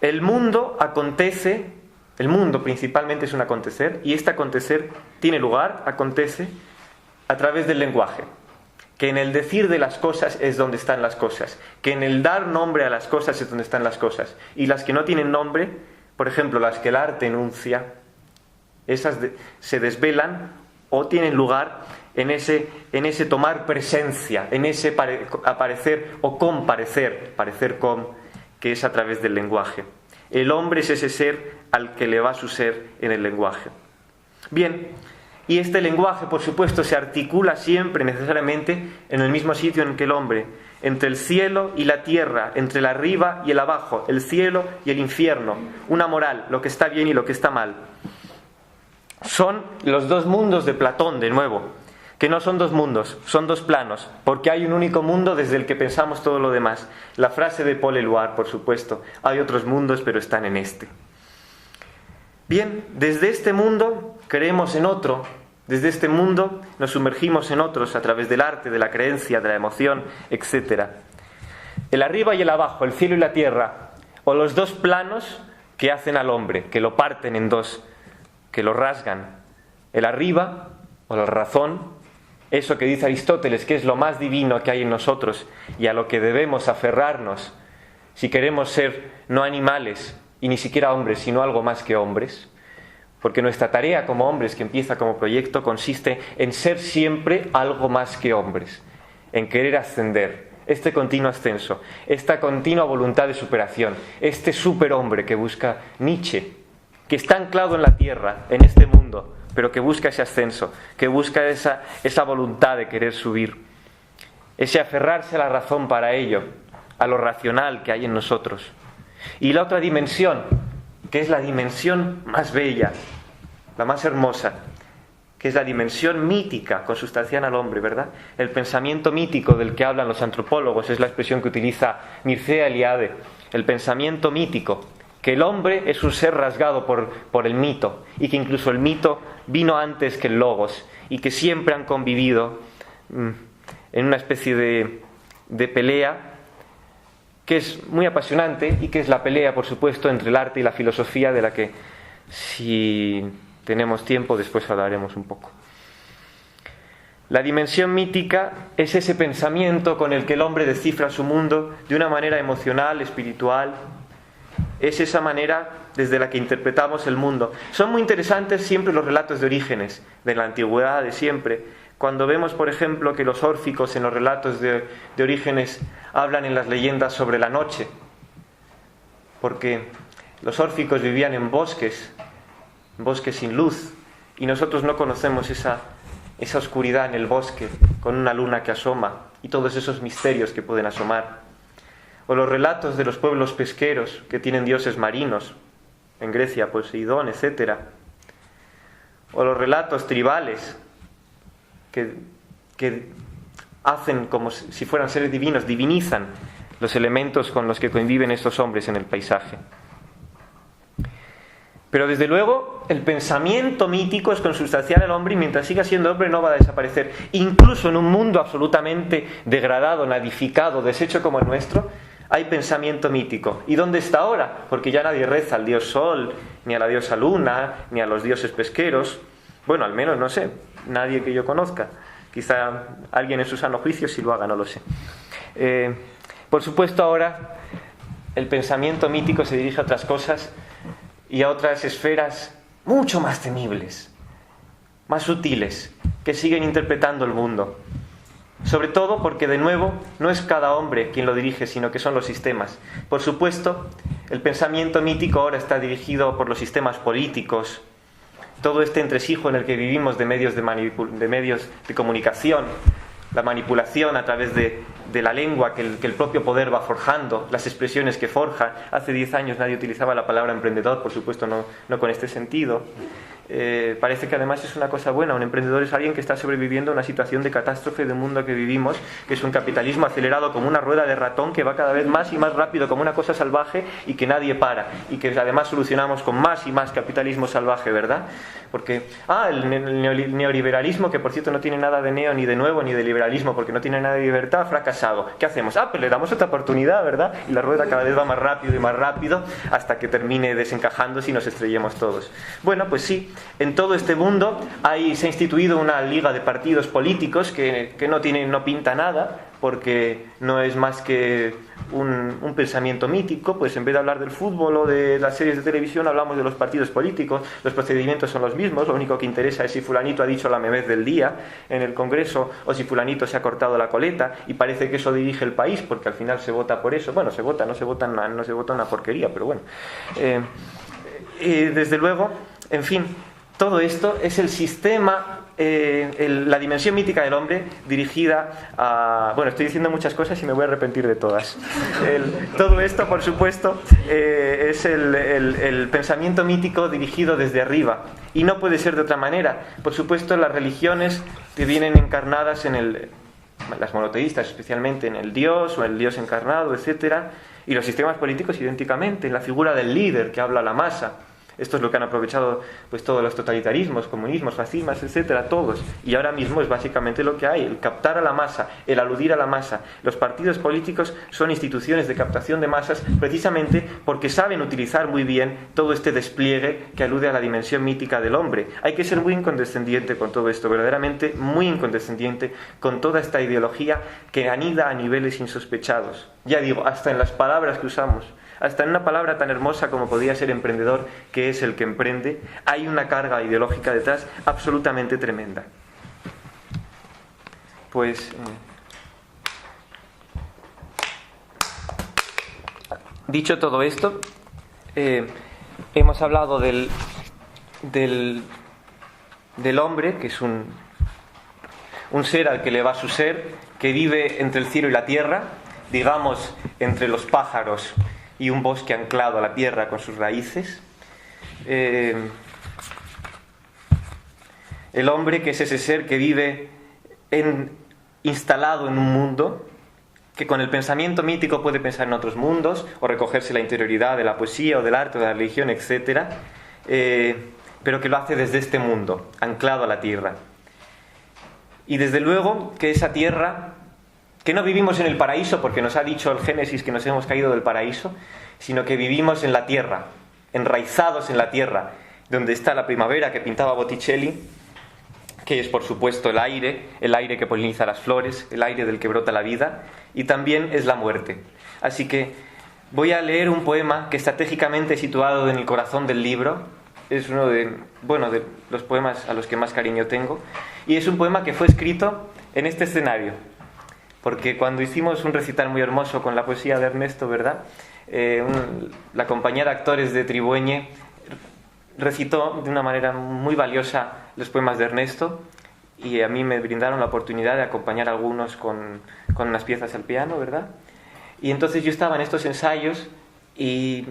El mundo acontece, el mundo principalmente es un acontecer, y este acontecer tiene lugar, acontece, a través del lenguaje. Que en el decir de las cosas es donde están las cosas, que en el dar nombre a las cosas es donde están las cosas. Y las que no tienen nombre, por ejemplo, las que el arte enuncia, esas se desvelan o tienen lugar en ese tomar presencia, en ese aparecer o comparecer, parecer con, que es a través del lenguaje. El hombre es ese ser al que le va su ser en el lenguaje. Bien, y este lenguaje, por supuesto, se articula siempre necesariamente en el mismo sitio en que el hombre, entre el cielo y la tierra, entre el arriba y el abajo, el cielo y el infierno, una moral, lo que está bien y lo que está mal. Son los dos mundos de Platón, de nuevo, que no son dos mundos, son dos planos, porque hay un único mundo desde el que pensamos todo lo demás. La frase de Paul Eluard, por supuesto, hay otros mundos, pero están en este. Bien, desde este mundo creemos en otro, desde este mundo nos sumergimos en otros a través del arte, de la creencia, de la emoción, etc. El arriba y el abajo, el cielo y la tierra, o los dos planos que hacen al hombre, que lo parten en dos, que lo rasgan. El arriba, o la razón, eso que dice Aristóteles, que es lo más divino que hay en nosotros y a lo que debemos aferrarnos si queremos ser no animales y ni siquiera hombres, sino algo más que hombres. Porque nuestra tarea como hombres, que empieza como proyecto, consiste en ser siempre algo más que hombres, en querer ascender, este continuo ascenso, esta continua voluntad de superación, este superhombre que busca Nietzsche, que está anclado en la tierra, en este mundo, pero que busca ese ascenso, que busca esa voluntad de querer subir, ese aferrarse a la razón para ello, a lo racional que hay en nosotros. Y la otra dimensión, que es la dimensión más bella, la más hermosa, que es la dimensión mítica consustancial al hombre, ¿verdad? El pensamiento mítico del que hablan los antropólogos es la expresión que utiliza Mircea Eliade, el pensamiento mítico, que el hombre es un ser rasgado por el mito, y que incluso el mito vino antes que el logos, y que siempre han convivido en una especie de pelea que es muy apasionante, y que es la pelea, por supuesto, entre el arte y la filosofía, de la que, si tenemos tiempo, después hablaremos un poco. La dimensión mítica es ese pensamiento con el que el hombre descifra su mundo de una manera emocional, espiritual. Es esa manera desde la que interpretamos el mundo. Son muy interesantes siempre los relatos de Orígenes, de la antigüedad, de siempre. Cuando vemos, por ejemplo, que los órficos en los relatos de Orígenes hablan en las leyendas sobre la noche, porque los órficos vivían en bosques sin luz, y nosotros no conocemos esa oscuridad en el bosque, con una luna que asoma, y todos esos misterios que pueden asomar. O los relatos de los pueblos pesqueros, que tienen dioses marinos, en Grecia, Poseidón, etc. O los relatos tribales, que hacen como si fueran seres divinos, divinizan los elementos con los que conviven estos hombres en el paisaje. Pero desde luego el pensamiento mítico es consustancial al hombre, y mientras siga siendo hombre no va a desaparecer. Incluso en un mundo absolutamente degradado, nadificado, deshecho como el nuestro, hay pensamiento mítico. ¿Y dónde está ahora? Porque ya nadie reza al dios Sol, ni a la diosa Luna, ni a los dioses pesqueros. Bueno, al menos no sé, nadie que yo conozca. Quizá alguien en su sano juicio sí lo haga, no lo sé. Por supuesto, ahora el pensamiento mítico se dirige a otras cosas y a otras esferas mucho más temibles, más sutiles, que siguen interpretando el mundo. Sobre todo porque, de nuevo, no es cada hombre quien lo dirige, sino que son los sistemas. Por supuesto, el pensamiento mítico ahora está dirigido por los sistemas políticos, todo este entresijo en el que vivimos de medios de comunicación, la manipulación a través de la lengua que el propio poder va forjando, las expresiones que forja. Hace 10 años nadie utilizaba la palabra emprendedor, por supuesto no con este sentido. Parece que además es una cosa buena. Un emprendedor es alguien que está sobreviviendo a una situación de catástrofe del mundo que vivimos, que es un capitalismo acelerado como una rueda de ratón que va cada vez más y más rápido, como una cosa salvaje, y que nadie para, y que además solucionamos con más y más capitalismo salvaje, ¿verdad? Porque el neoliberalismo, que por cierto no tiene nada de neo, ni de nuevo, ni de liberalismo, porque no tiene nada de libertad, ha fracasado. ¿Qué hacemos? Pues le damos otra oportunidad, ¿verdad? Y la rueda cada vez va más rápido y más rápido hasta que termine desencajándose y nos estrellemos todos. Bueno, pues sí, en todo este mundo se ha instituido una liga de partidos políticos que no pinta nada, porque no es más que un pensamiento mítico. Pues en vez de hablar del fútbol o de las series de televisión, hablamos de los partidos políticos. Los procedimientos son los mismos, lo único que interesa es si fulanito ha dicho la memez del día en el Congreso, o si fulanito se ha cortado la coleta, y parece que eso dirige el país, porque al final se vota por eso. Bueno, no se vota una porquería, pero bueno. Desde luego, en fin, todo esto es el sistema, la dimensión mítica del hombre dirigida a... Bueno, estoy diciendo muchas cosas y me voy a arrepentir de todas. Todo esto, por supuesto, es el pensamiento mítico dirigido desde arriba. Y no puede ser de otra manera. Por supuesto, las religiones que vienen encarnadas las monoteístas especialmente, en el Dios o el Dios encarnado, etc. Y los sistemas políticos idénticamente, en la figura del líder que habla a la masa. Esto es lo que han aprovechado pues todos los totalitarismos, comunismos, fascismos, etcétera, todos. Y ahora mismo es básicamente lo que hay, el captar a la masa, el aludir a la masa. Los partidos políticos son instituciones de captación de masas precisamente porque saben utilizar muy bien todo este despliegue que alude a la dimensión mítica del hombre. Hay que ser muy incondescendiente con todo esto, verdaderamente muy incondescendiente con toda esta ideología que anida a niveles insospechados. Ya digo, hasta en las palabras que usamos. Hasta en una palabra tan hermosa como podría ser emprendedor, que es el que emprende, hay una carga ideológica detrás absolutamente tremenda. Pues, dicho todo esto, hemos hablado del hombre, que es un ser al que le va su ser, que vive entre el cielo y la tierra, digamos, entre los pájaros y un bosque anclado a la tierra con sus raíces. El hombre, que es ese ser que vive instalado en un mundo, que con el pensamiento mítico puede pensar en otros mundos o recogerse la interioridad de la poesía o del arte o de la religión, etc., pero que lo hace desde este mundo, anclado a la tierra. Y desde luego que esa tierra, que no vivimos en el paraíso, porque nos ha dicho el Génesis que nos hemos caído del paraíso, sino que vivimos en la tierra, enraizados en la tierra, donde está la primavera que pintaba Botticelli, que es por supuesto el aire que poliniza las flores, el aire del que brota la vida, y también es la muerte. Así que voy a leer un poema que estratégicamente situado en el corazón del libro, es uno de los poemas a los que más cariño tengo, y es un poema que fue escrito en este escenario, porque cuando hicimos un recital muy hermoso con la poesía de Ernesto, ¿verdad? La compañía de actores de Tribueñe recitó de una manera muy valiosa los poemas de Ernesto, y a mí me brindaron la oportunidad de acompañar a algunos con unas piezas al piano, ¿verdad? Y entonces yo estaba en estos ensayos y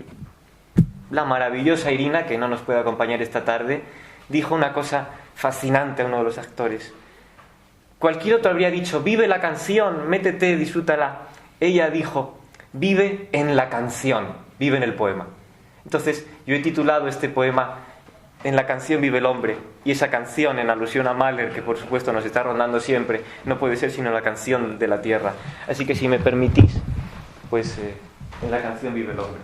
la maravillosa Irina, que no nos puede acompañar esta tarde, dijo una cosa fascinante a uno de los actores. Cualquier otro habría dicho, vive la canción, métete, disfrútala. Ella dijo, vive en la canción, vive en el poema. Entonces yo he titulado este poema En la canción vive el hombre, y esa canción, en alusión a Mahler, que por supuesto nos está rondando siempre, no puede ser sino la canción de la tierra. Así que si me permitís, pues en la canción vive el hombre.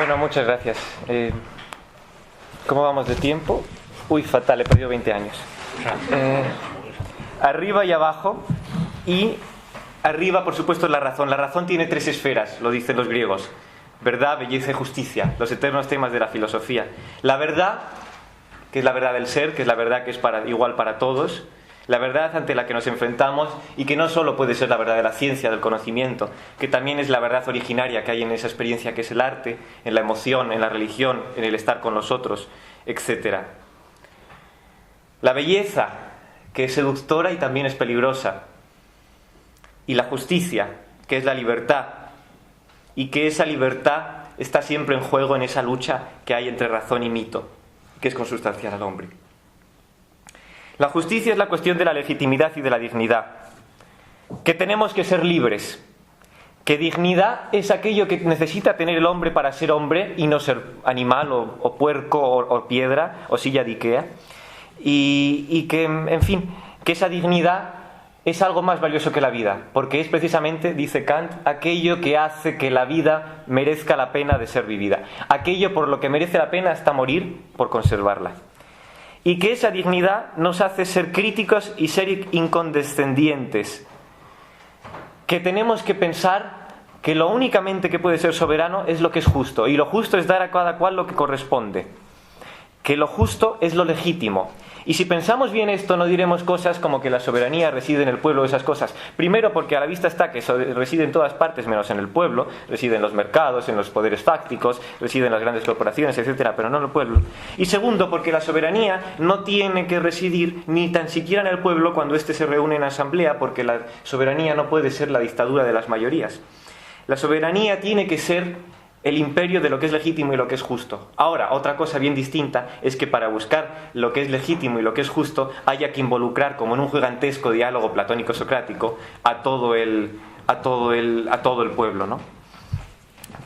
Bueno, muchas gracias. ¿Cómo vamos de tiempo? Uy, fatal, he perdido 20 años. Arriba y abajo. Y arriba, por supuesto, es la razón. La razón tiene 3 esferas, lo dicen los griegos. Verdad, belleza y justicia, los eternos temas de la filosofía. La verdad, que es la verdad del ser, que es la verdad que es igual para todos. La verdad ante la que nos enfrentamos y que no solo puede ser la verdad de la ciencia, del conocimiento, que también es la verdad originaria que hay en esa experiencia que es el arte, en la emoción, en la religión, en el estar con los otros, etc. La belleza, que es seductora y también es peligrosa. Y la justicia, que es la libertad, y que esa libertad está siempre en juego en esa lucha que hay entre razón y mito, que es consustancial al hombre. La justicia es la cuestión de la legitimidad y de la dignidad, que tenemos que ser libres, que dignidad es aquello que necesita tener el hombre para ser hombre y no ser animal o puerco o piedra o silla de Ikea, y que, en fin, que esa dignidad es algo más valioso que la vida, porque es precisamente, dice Kant, aquello que hace que la vida merezca la pena de ser vivida, aquello por lo que merece la pena hasta morir por conservarla. Y que esa dignidad nos hace ser críticos y ser incondescendientes. Que tenemos que pensar que lo únicamente que puede ser soberano es lo que es justo. Y lo justo es dar a cada cual lo que corresponde. Que lo justo es lo legítimo. Y si pensamos bien esto, no diremos cosas como que la soberanía reside en el pueblo, esas cosas. Primero, porque a la vista está que reside en todas partes menos en el pueblo, reside en los mercados, en los poderes fácticos, reside en las grandes corporaciones, etcétera, pero no en el pueblo. Y segundo, porque la soberanía no tiene que residir ni tan siquiera en el pueblo cuando éste se reúne en asamblea, porque la soberanía no puede ser la dictadura de las mayorías. La soberanía tiene que ser el imperio de lo que es legítimo y lo que es justo. Ahora, otra cosa bien distinta es que para buscar lo que es legítimo y lo que es justo haya que involucrar, como en un gigantesco diálogo platónico-socrático, a todo el pueblo, ¿no?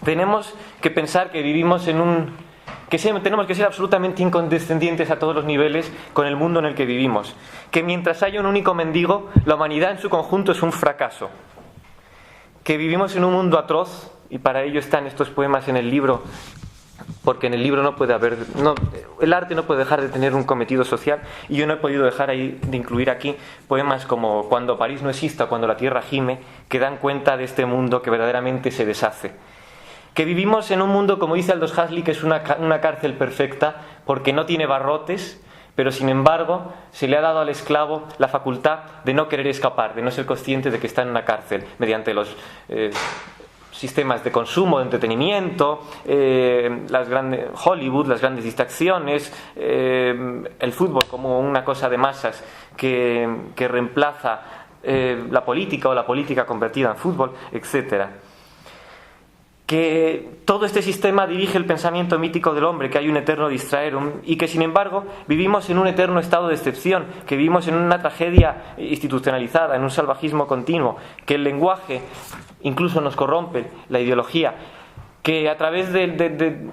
Tenemos que pensar que vivimos tenemos que ser absolutamente incondescendientes a todos los niveles con el mundo en el que vivimos. Que mientras haya un único mendigo, la humanidad en su conjunto es un fracaso. Que vivimos en un mundo atroz. Y para ello están estos poemas en el libro, porque en el libro el arte no puede dejar de tener un cometido social, y yo no he podido dejar de incluir aquí poemas como Cuando París no exista, Cuando la tierra gime, que dan cuenta de este mundo que verdaderamente se deshace. Que vivimos en un mundo, como dice Aldous Huxley, que es una cárcel perfecta, porque no tiene barrotes, pero sin embargo se le ha dado al esclavo la facultad de no querer escapar, de no ser consciente de que está en una cárcel, mediante los sistemas de consumo, de entretenimiento, Hollywood, las grandes distracciones, el fútbol como una cosa de masas que reemplaza la política o la política convertida en fútbol, etcétera. Que todo este sistema dirige el pensamiento mítico del hombre, que hay un eterno distraerum, y que sin embargo vivimos en un eterno estado de excepción, que vivimos en una tragedia institucionalizada, en un salvajismo continuo, que el lenguaje incluso nos corrompe, la ideología, que a través de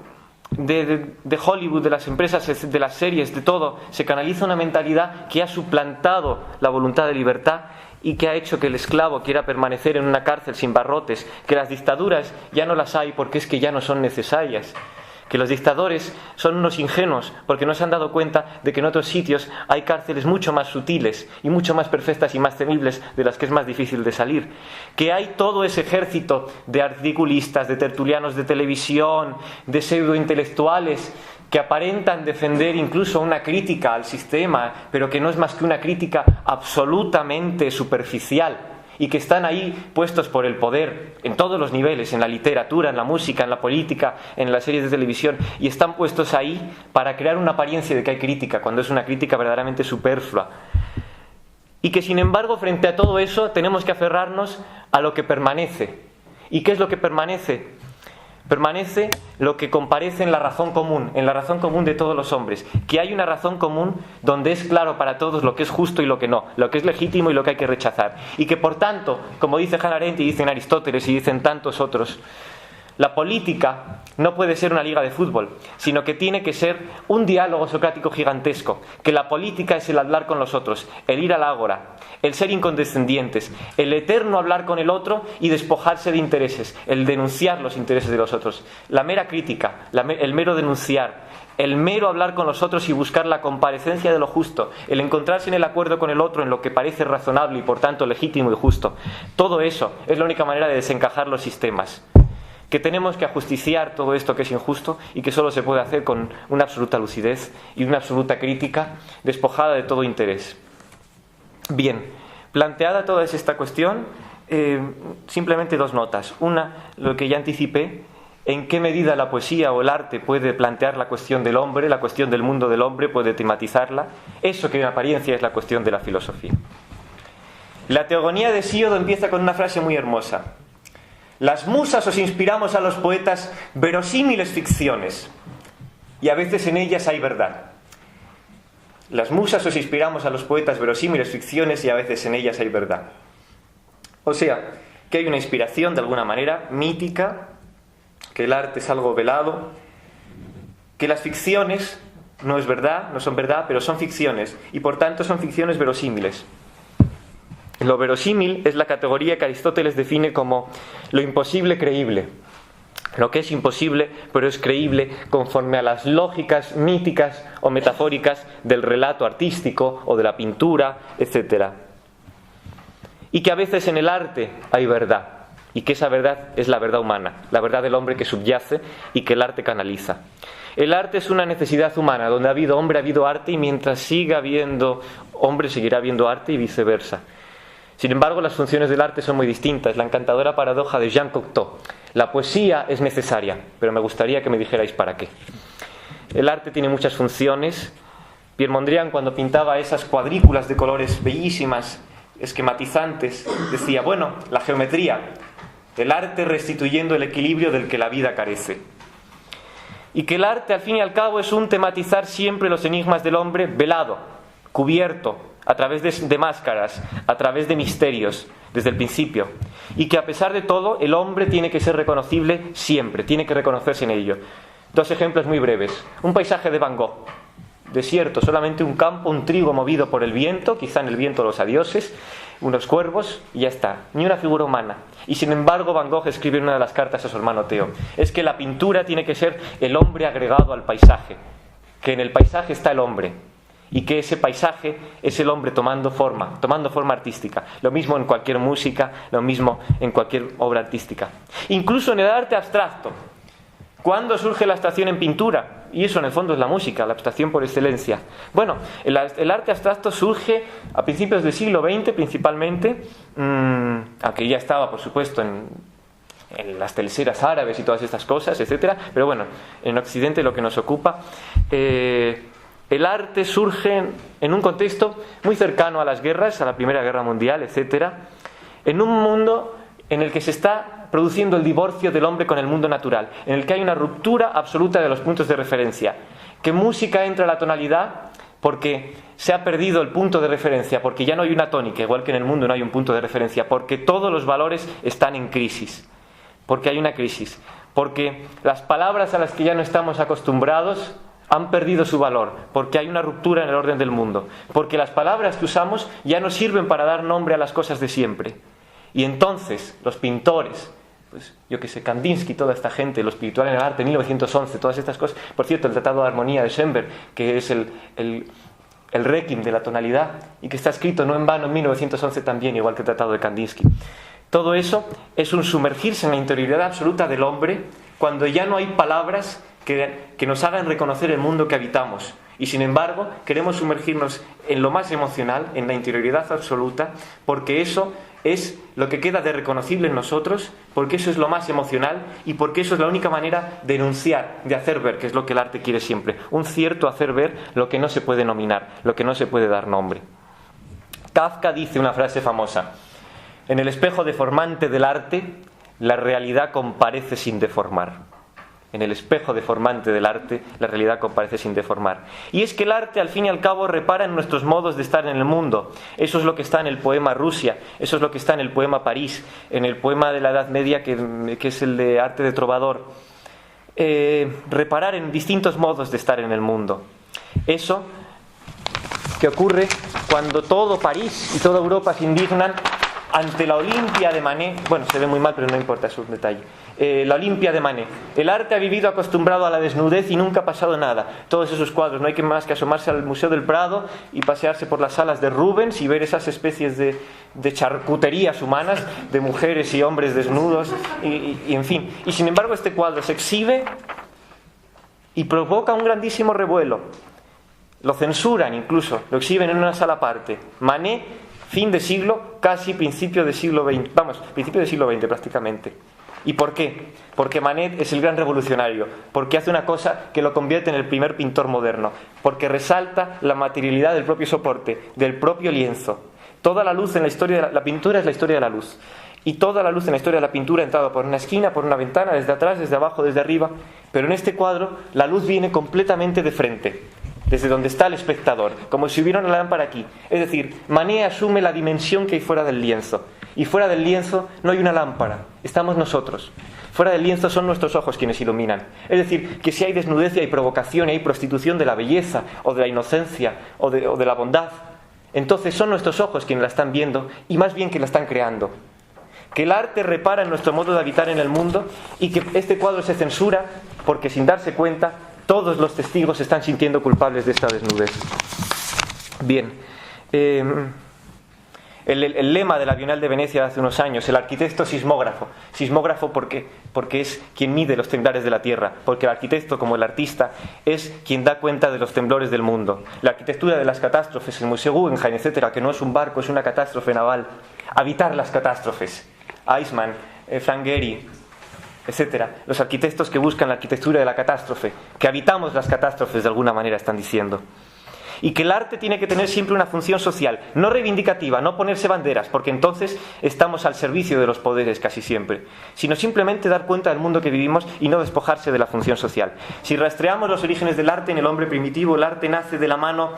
Hollywood, de las empresas, de las series, de todo, se canaliza una mentalidad que ha suplantado la voluntad de libertad y que ha hecho que el esclavo quiera permanecer en una cárcel sin barrotes, que las dictaduras ya no las hay porque es que ya no son necesarias, que los dictadores son unos ingenuos porque no se han dado cuenta de que en otros sitios hay cárceles mucho más sutiles y mucho más perfectas y más temibles de las que es más difícil de salir, que hay todo ese ejército de articulistas, de tertulianos de televisión, de pseudointelectuales que aparentan defender incluso una crítica al sistema, pero que no es más que una crítica absolutamente superficial, y que están ahí puestos por el poder en todos los niveles, en la literatura, en la música, en la política, en las series de televisión, y están puestos ahí para crear una apariencia de que hay crítica, cuando es una crítica verdaderamente superflua. Y que sin embargo, frente a todo eso, tenemos que aferrarnos a lo que permanece. ¿Y qué es lo que permanece? Permanece lo que comparece en la razón común de todos los hombres, que hay una razón común donde es claro para todos lo que es justo y lo que no, lo que es legítimo y lo que hay que rechazar, y que por tanto, como dice Hannah Arendt y dicen Aristóteles y dicen tantos otros, la política no puede ser una liga de fútbol, sino que tiene que ser un diálogo socrático gigantesco, que la política es el hablar con los otros, el ir al ágora, el ser incondescendientes, el eterno hablar con el otro y despojarse de intereses, el denunciar los intereses de los otros, la mera crítica, el mero denunciar, el mero hablar con los otros y buscar la comparecencia de lo justo, el encontrarse en el acuerdo con el otro en lo que parece razonable y por tanto legítimo y justo. Todo eso es la única manera de desencajar los sistemas. Que tenemos que ajusticiar todo esto que es injusto y que solo se puede hacer con una absoluta lucidez y una absoluta crítica despojada de todo interés. Bien, planteada toda esta cuestión, simplemente dos notas. Una, lo que ya anticipé, en qué medida la poesía o el arte puede plantear la cuestión del hombre, la cuestión del mundo del hombre, puede tematizarla. Eso que en apariencia es la cuestión de la filosofía. La teogonía de Hesíodo empieza con una frase muy hermosa. Las musas os inspiramos a los poetas verosímiles ficciones, y a veces en ellas hay verdad. Las musas os inspiramos a los poetas verosímiles ficciones y a veces en ellas hay verdad. O sea, que hay una inspiración de alguna manera mítica, que el arte es algo velado, que las ficciones no es verdad, no son verdad, pero son ficciones, y por tanto son ficciones verosímiles. Lo verosímil es la categoría que Aristóteles define como lo imposible creíble. Lo que es imposible, pero es creíble conforme a las lógicas míticas o metafóricas del relato artístico o de la pintura, etc. Y que a veces en el arte hay verdad, y que esa verdad es la verdad humana, la verdad del hombre que subyace y que el arte canaliza. El arte es una necesidad humana, donde ha habido hombre, ha habido arte, y mientras siga habiendo hombre, seguirá habiendo arte y viceversa. Sin embargo, las funciones del arte son muy distintas. La encantadora paradoja de Jean Cocteau. La poesía es necesaria, pero me gustaría que me dijerais para qué. El arte tiene muchas funciones. Pierre Mondrian, cuando pintaba esas cuadrículas de colores bellísimas, esquematizantes, decía, bueno, la geometría, el arte restituyendo el equilibrio del que la vida carece. Y que el arte, al fin y al cabo, es un tematizar siempre los enigmas del hombre velado, cubierto, a través de máscaras, a través de misterios, desde el principio. Y que a pesar de todo, el hombre tiene que ser reconocible siempre, tiene que reconocerse en ello. Dos ejemplos muy breves. Un paisaje de Van Gogh. Desierto, solamente un campo, un trigo movido por el viento, quizá en el viento los adioses, unos cuervos, y ya está. Ni una figura humana. Y sin embargo, Van Gogh escribe en una de las cartas a su hermano Theo. Es que la pintura tiene que ser el hombre agregado al paisaje. Que en el paisaje está el hombre. Y que ese paisaje es el hombre tomando forma artística. Lo mismo en cualquier música, lo mismo en cualquier obra artística. Incluso en el arte abstracto. ¿Cuándo surge la abstracción en pintura? Y eso en el fondo es la música, la abstracción por excelencia. Bueno, el arte abstracto surge a principios del siglo XX principalmente, aunque ya estaba por supuesto en las teleseras árabes y todas estas cosas, etcétera. Pero bueno, en Occidente lo que nos ocupa... El arte surge en un contexto muy cercano a las guerras, a la Primera Guerra Mundial, etc. En un mundo en el que se está produciendo el divorcio del hombre con el mundo natural, en el que hay una ruptura absoluta de los puntos de referencia. Que música entra a la tonalidad porque se ha perdido el punto de referencia, porque ya no hay una tónica, igual que en el mundo no hay un punto de referencia, porque todos los valores están en crisis, porque hay una crisis, porque las palabras a las que ya no estamos acostumbrados han perdido su valor, porque hay una ruptura en el orden del mundo, porque las palabras que usamos ya no sirven para dar nombre a las cosas de siempre. Y entonces los pintores, pues yo que sé, Kandinsky, toda esta gente, lo espiritual en el arte, 1911, todas estas cosas, por cierto, el Tratado de Armonía de Schoenberg, que es el requiem de la tonalidad, y que está escrito no en vano en 1911 también, igual que el Tratado de Kandinsky. Todo eso es un sumergirse en la interioridad absoluta del hombre, cuando ya no hay palabras que nos hagan reconocer el mundo que habitamos. Y sin embargo, queremos sumergirnos en lo más emocional, en la interioridad absoluta, porque eso es lo que queda de reconocible en nosotros, porque eso es lo más emocional y porque eso es la única manera de enunciar, de hacer ver, que es lo que el arte quiere siempre. Un cierto hacer ver lo que no se puede nominar, lo que no se puede dar nombre. Kafka dice una frase famosa: en el espejo deformante del arte, la realidad comparece sin deformar. En el espejo deformante del arte, la realidad comparece sin deformar. Y es que el arte, al fin y al cabo, repara en nuestros modos de estar en el mundo. Eso es lo que está en el poema Rusia, eso es lo que está en el poema París, en el poema de la Edad Media, que es el de Arte de Trovador. Reparar en distintos modos de estar en el mundo. Eso que ocurre cuando todo París y toda Europa se indignan ante la Olimpia de Manet. Bueno, se ve muy mal, pero no importa, es un detalle. La Olimpia de Manet. El arte ha vivido acostumbrado a la desnudez y nunca ha pasado nada. Todos esos cuadros, no hay que más que asomarse al Museo del Prado y pasearse por las salas de Rubens y ver esas especies de charcuterías humanas, de mujeres y hombres desnudos, y en fin. Y sin embargo este cuadro se exhibe y provoca un grandísimo revuelo. Lo censuran incluso, lo exhiben en una sala aparte. Manet, fin de siglo, casi principio del siglo XX, principio del siglo XX prácticamente. ¿Y por qué? Porque Manet es el gran revolucionario, porque hace una cosa que lo convierte en el primer pintor moderno, porque resalta la materialidad del propio soporte, del propio lienzo. Toda la luz en la historia de la pintura es la historia de la luz. Y toda la luz en la historia de la pintura ha entrado por una esquina, por una ventana, desde atrás, desde abajo, desde arriba. Pero en este cuadro la luz viene completamente de frente, desde donde está el espectador, como si hubiera una lámpara aquí. Es decir, Manet asume la dimensión que hay fuera del lienzo. Y fuera del lienzo no hay una lámpara, estamos nosotros. Fuera del lienzo son nuestros ojos quienes iluminan. Es decir, que si hay desnudez y hay provocación y hay prostitución de la belleza o de la inocencia o de la bondad, entonces son nuestros ojos quienes la están viendo y más bien que la están creando. Que el arte repara en nuestro modo de habitar en el mundo y que este cuadro se censura porque sin darse cuenta todos los testigos se están sintiendo culpables de esta desnudez. Bien, el lema de la Bienal de Venecia de hace unos años, el arquitecto sismógrafo. Sismógrafo porque es quien mide los temblores de la tierra, porque el arquitecto, como el artista, es quien da cuenta de los temblores del mundo. La arquitectura de las catástrofes, el Museo Guggenheim, etcétera, que no es un barco, es una catástrofe naval. Habitar las catástrofes. Eichmann, Frank Gehry, etcétera. Los arquitectos que buscan la arquitectura de la catástrofe, que habitamos las catástrofes de alguna manera, están diciendo. Y que el arte tiene que tener siempre una función social, no reivindicativa, no ponerse banderas, porque entonces estamos al servicio de los poderes casi siempre, sino simplemente dar cuenta del mundo que vivimos y no despojarse de la función social. Si rastreamos los orígenes del arte en el hombre primitivo, el arte nace de la mano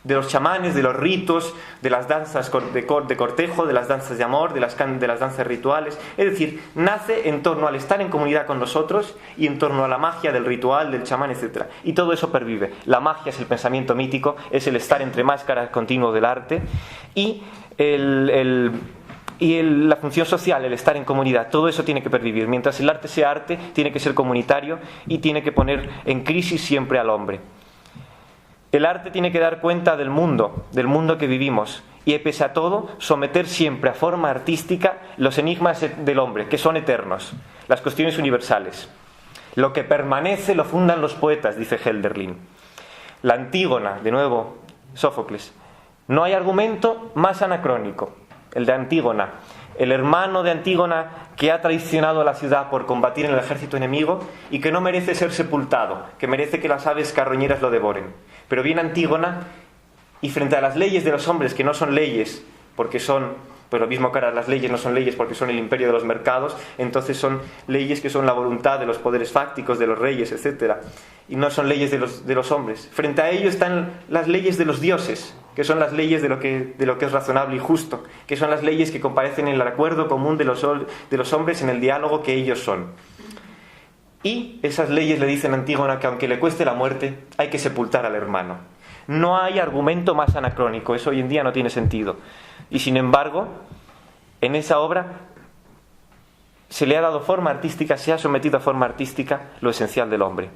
de los chamanes, de los ritos, de las danzas de cortejo, de las danzas de amor, de las danzas rituales. Es decir, nace en torno al estar en comunidad con nosotros y en torno a la magia del ritual, del chamán, etc. Y todo eso pervive. La magia es el pensamiento mítico, es el estar entre máscaras continuo del arte y la función social, el estar en comunidad. Todo eso tiene que pervivir. Mientras el arte sea arte, tiene que ser comunitario y tiene que poner en crisis siempre al hombre. El arte tiene que dar cuenta del mundo que vivimos y, pese a todo, someter siempre a forma artística los enigmas del hombre, que son eternos, las cuestiones universales. Lo que permanece lo fundan los poetas, dice Hölderlin. La Antígona, de nuevo, Sófocles. No hay argumento más anacrónico, el de Antígona. El hermano de Antígona que ha traicionado a la ciudad por combatir en el ejército enemigo y que no merece ser sepultado, que merece que las aves carroñeras lo devoren. Pero viene Antígona y frente a las leyes de los hombres, que no son leyes, porque son, pues lo mismo que ahora las leyes no son leyes porque son el imperio de los mercados, entonces son leyes que son la voluntad de los poderes fácticos, de los reyes, etc. Y no son leyes de los hombres. Frente a ello están las leyes de los dioses, que son las leyes de lo que es razonable y justo, que son las leyes que comparecen en el acuerdo común de los hombres en el diálogo que ellos son. Y esas leyes le dicen a Antígona que aunque le cueste la muerte, hay que sepultar al hermano. No hay argumento más anacrónico, eso hoy en día no tiene sentido. Y sin embargo, en esa obra se le ha dado forma artística, se ha sometido a forma artística lo esencial del hombre.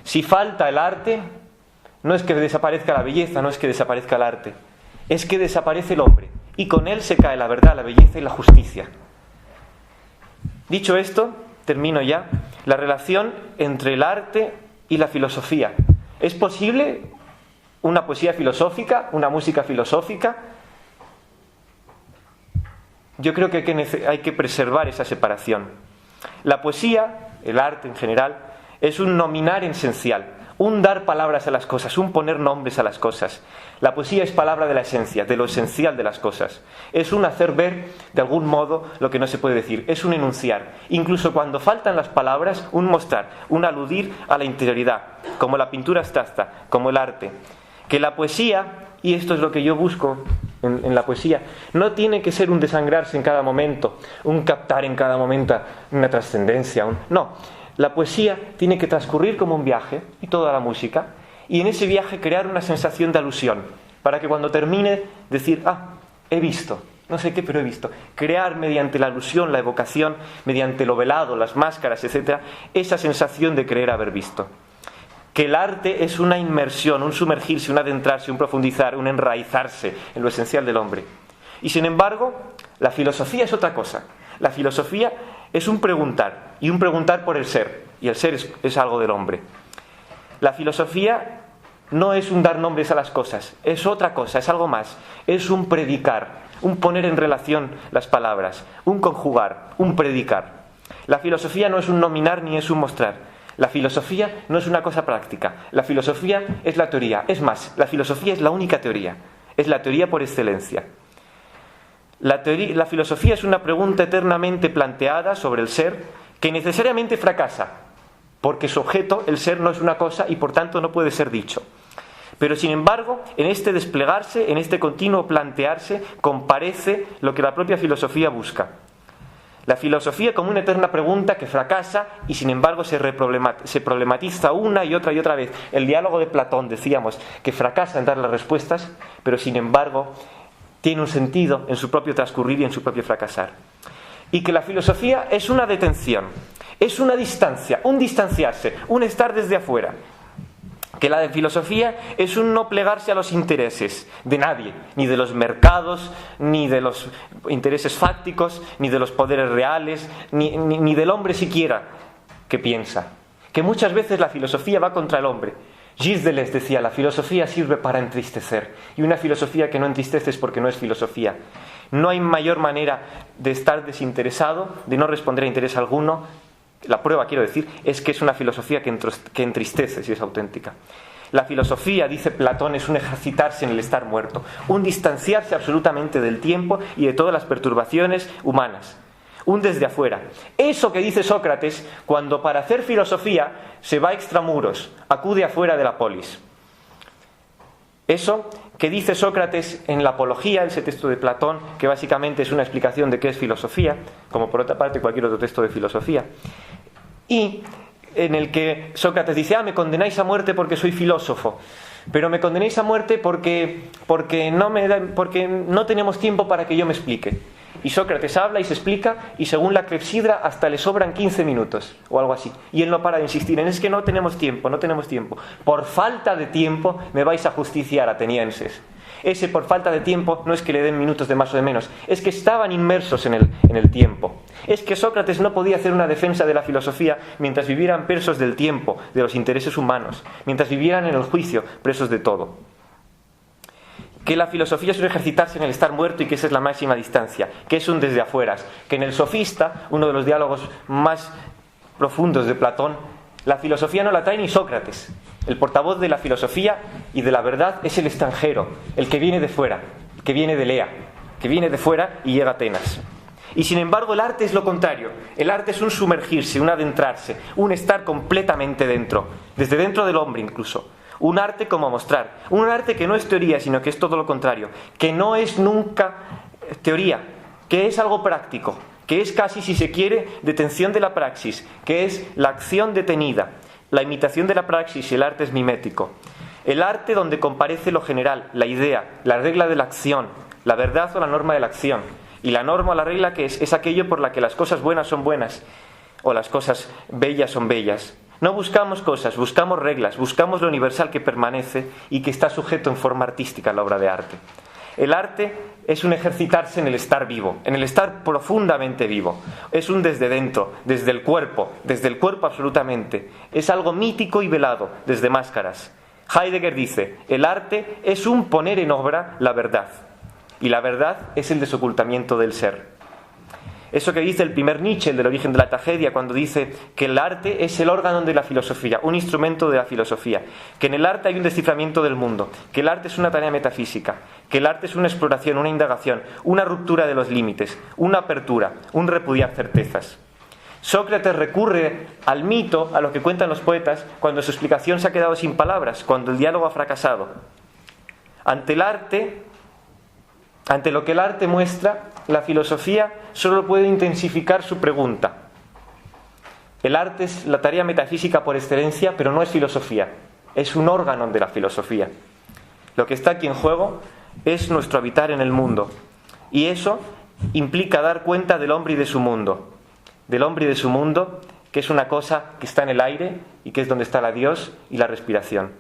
Si falta el arte, no es que desaparezca la belleza, no es que desaparezca el arte, es que desaparece el hombre. Y con él se cae la verdad, la belleza y la justicia. Dicho esto, termino ya. La relación entre el arte y la filosofía. ¿Es posible una poesía filosófica, una música filosófica? Yo creo que hay que preservar esa separación. La poesía, el arte en general, es un nominar esencial, un dar palabras a las cosas, un poner nombres a las cosas. La poesía es palabra de la esencia, de lo esencial de las cosas. Es un hacer ver, de algún modo, lo que no se puede decir. Es un enunciar. Incluso cuando faltan las palabras, un mostrar, un aludir a la interioridad, como la pintura abstracta, como el arte. Que la poesía, y esto es lo que yo busco en la poesía, no tiene que ser un desangrarse en cada momento, un captar en cada momento una trascendencia. No, la poesía tiene que transcurrir como un viaje, y toda la música, y en ese viaje crear una sensación de alusión, para que cuando termine decir, he visto, no sé qué, pero he visto. Crear mediante la alusión, la evocación, mediante lo velado, las máscaras, etc., esa sensación de creer haber visto. Que el arte es una inmersión, un sumergirse, un adentrarse, un profundizar, un enraizarse en lo esencial del hombre. Y sin embargo, la filosofía es otra cosa. La filosofía es un preguntar, y un preguntar por el ser, y el ser es algo del hombre. La filosofía no es un dar nombres a las cosas, es otra cosa, es algo más. Es un predicar, un poner en relación las palabras, un conjugar, un predicar. La filosofía no es un nominar ni es un mostrar. La filosofía no es una cosa práctica. La filosofía es la teoría. Es más, la filosofía es la única teoría. Es la teoría por excelencia. La filosofía es una pregunta eternamente planteada sobre el ser que necesariamente fracasa, porque su objeto, el ser, no es una cosa y por tanto no puede ser dicho. Pero sin embargo, en este desplegarse, en este continuo plantearse, comparece lo que la propia filosofía busca. La filosofía como una eterna pregunta que fracasa y sin embargo se problematiza una y otra vez. El diálogo de Platón, decíamos, que fracasa en dar las respuestas, pero sin embargo tiene un sentido en su propio transcurrir y en su propio fracasar. Y que la filosofía es una detención, es una distancia, un distanciarse, un estar desde afuera. Que la de filosofía es un no plegarse a los intereses de nadie, ni de los mercados, ni de los intereses fácticos, ni de los poderes reales, ni del hombre siquiera que piensa. Que muchas veces la filosofía va contra el hombre. Gilles Deleuze decía, la filosofía sirve para entristecer, y una filosofía que no entristece es porque no es filosofía. No hay mayor manera de estar desinteresado, de no responder a interés alguno. La prueba, quiero decir, es que es una filosofía que entristece, si es auténtica. La filosofía, dice Platón, es un ejercitarse en el estar muerto, un distanciarse absolutamente del tiempo y de todas las perturbaciones humanas, un desde afuera. Eso que dice Sócrates cuando para hacer filosofía se va extramuros, acude afuera de la polis. Eso que dice Sócrates en la Apología, ese texto de Platón, que básicamente es una explicación de qué es filosofía, como por otra parte cualquier otro texto de filosofía, y en el que Sócrates dice, me condenáis a muerte porque soy filósofo, pero me condenáis a muerte porque no tenemos tiempo para que yo me explique. Y Sócrates habla y se explica, y según la clepsidra hasta le sobran 15 minutos o algo así. Y él no para de insistir en, es que no tenemos tiempo. Por falta de tiempo me vais a justiciar, atenienses. Ese por falta de tiempo no es que le den minutos de más o de menos, es que estaban inmersos en el tiempo. Es que Sócrates no podía hacer una defensa de la filosofía mientras vivieran presos del tiempo, de los intereses humanos, mientras vivieran en el juicio, presos de todo. Que la filosofía es un ejercitarse en el estar muerto y que esa es la máxima distancia, que es un desde afueras, que en el Sofista, uno de los diálogos más profundos de Platón, la filosofía no la trae ni Sócrates. El portavoz de la filosofía y de la verdad es el extranjero, el que viene de fuera, que viene de Lea, que viene de fuera y llega a Atenas. Y sin embargo el arte es lo contrario. El arte es un sumergirse, un adentrarse, un estar completamente dentro, desde dentro del hombre incluso. Un arte como mostrar, un arte que no es teoría, sino que es todo lo contrario, que no es nunca teoría, que es algo práctico, que es casi, si se quiere, detención de la praxis, que es la acción detenida, la imitación de la praxis, y el arte es mimético. El arte donde comparece lo general, la idea, la regla de la acción, la verdad o la norma de la acción, y la norma o la regla que es aquello por la que las cosas buenas son buenas, o las cosas bellas son bellas. No buscamos cosas, buscamos reglas, buscamos lo universal que permanece y que está sujeto en forma artística a la obra de arte. El arte es un ejercitarse en el estar vivo, en el estar profundamente vivo. Es un desde dentro, desde el cuerpo absolutamente. Es algo mítico y velado, desde máscaras. Heidegger dice, el arte es un poner en obra la verdad, y la verdad es el desocultamiento del ser. Eso que dice el primer Nietzsche, el del origen de la tragedia, cuando dice que el arte es el órgano de la filosofía, un instrumento de la filosofía, que en el arte hay un desciframiento del mundo, que el arte es una tarea metafísica, que el arte es una exploración, una indagación, una ruptura de los límites, una apertura, un repudiar certezas. Sócrates recurre al mito, a lo que cuentan los poetas, cuando su explicación se ha quedado sin palabras, cuando el diálogo ha fracasado. Ante lo que el arte muestra, la filosofía solo puede intensificar su pregunta. El arte es la tarea metafísica por excelencia, pero no es filosofía. Es un órgano de la filosofía. Lo que está aquí en juego es nuestro habitar en el mundo. Y eso implica dar cuenta del hombre y de su mundo. Del hombre y de su mundo, que es una cosa que está en el aire y que es donde está la Dios y la respiración.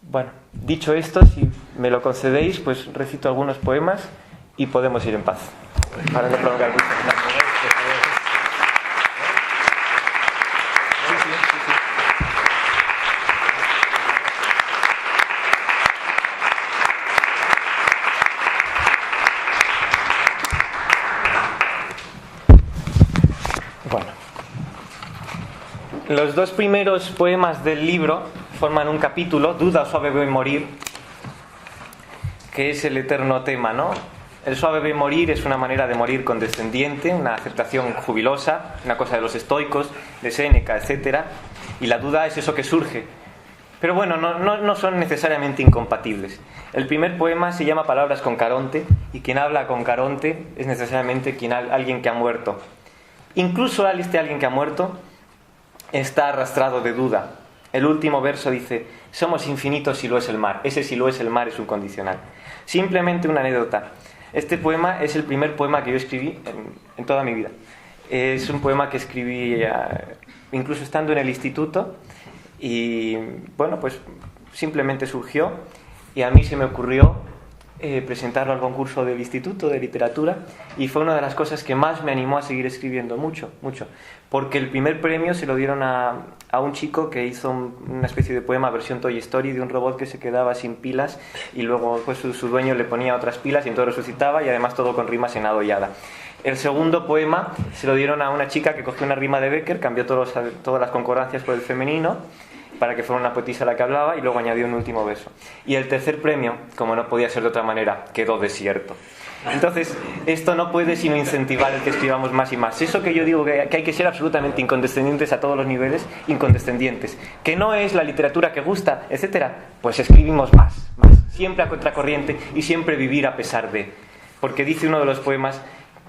Bueno, dicho esto, si me lo concedéis, pues recito algunos poemas y podemos ir en paz. Para no prolongar mucho. Bueno, los dos primeros poemas del libro forman un capítulo, Duda, suave voy a morir, que es el eterno tema, ¿no? El suave voy a morir es una manera de morir condescendiente, una aceptación jubilosa, una cosa de los estoicos, de Séneca, etc. Y la duda es eso que surge. Pero bueno, no son necesariamente incompatibles. El primer poema se llama Palabras con Caronte, y quien habla con Caronte es necesariamente alguien que ha muerto. Incluso alguien que ha muerto está arrastrado de duda. El último verso dice: somos infinitos si lo es el mar. Ese si lo es el mar es un condicional. Simplemente una anécdota. Este poema es el primer poema que yo escribí en toda mi vida. Es un poema que escribí incluso estando en el instituto, y bueno, pues simplemente surgió y a mí se me ocurrió presentarlo al concurso del instituto de literatura, y fue una de las cosas que más me animó a seguir escribiendo mucho, porque el primer premio se lo dieron a un chico que hizo una especie de poema versión Toy Story de un robot que se quedaba sin pilas y luego pues su dueño le ponía otras pilas y entonces resucitaba, y además todo con rimas en ado y hada. El segundo poema se lo dieron a una chica que cogió una rima de Becker, cambió todas las concordancias por el femenino para que fuera una poetisa la que hablaba, y luego añadió un último verso. Y el tercer premio, como no podía ser de otra manera, quedó desierto. Entonces, esto no puede sino incentivar el que escribamos más y más. Eso que yo digo que hay que ser absolutamente incondescendientes a todos los niveles, incondescendientes. Que no es la literatura que gusta, etcétera, pues escribimos más. Siempre a contracorriente y siempre vivir a pesar de. Porque dice uno de los poemas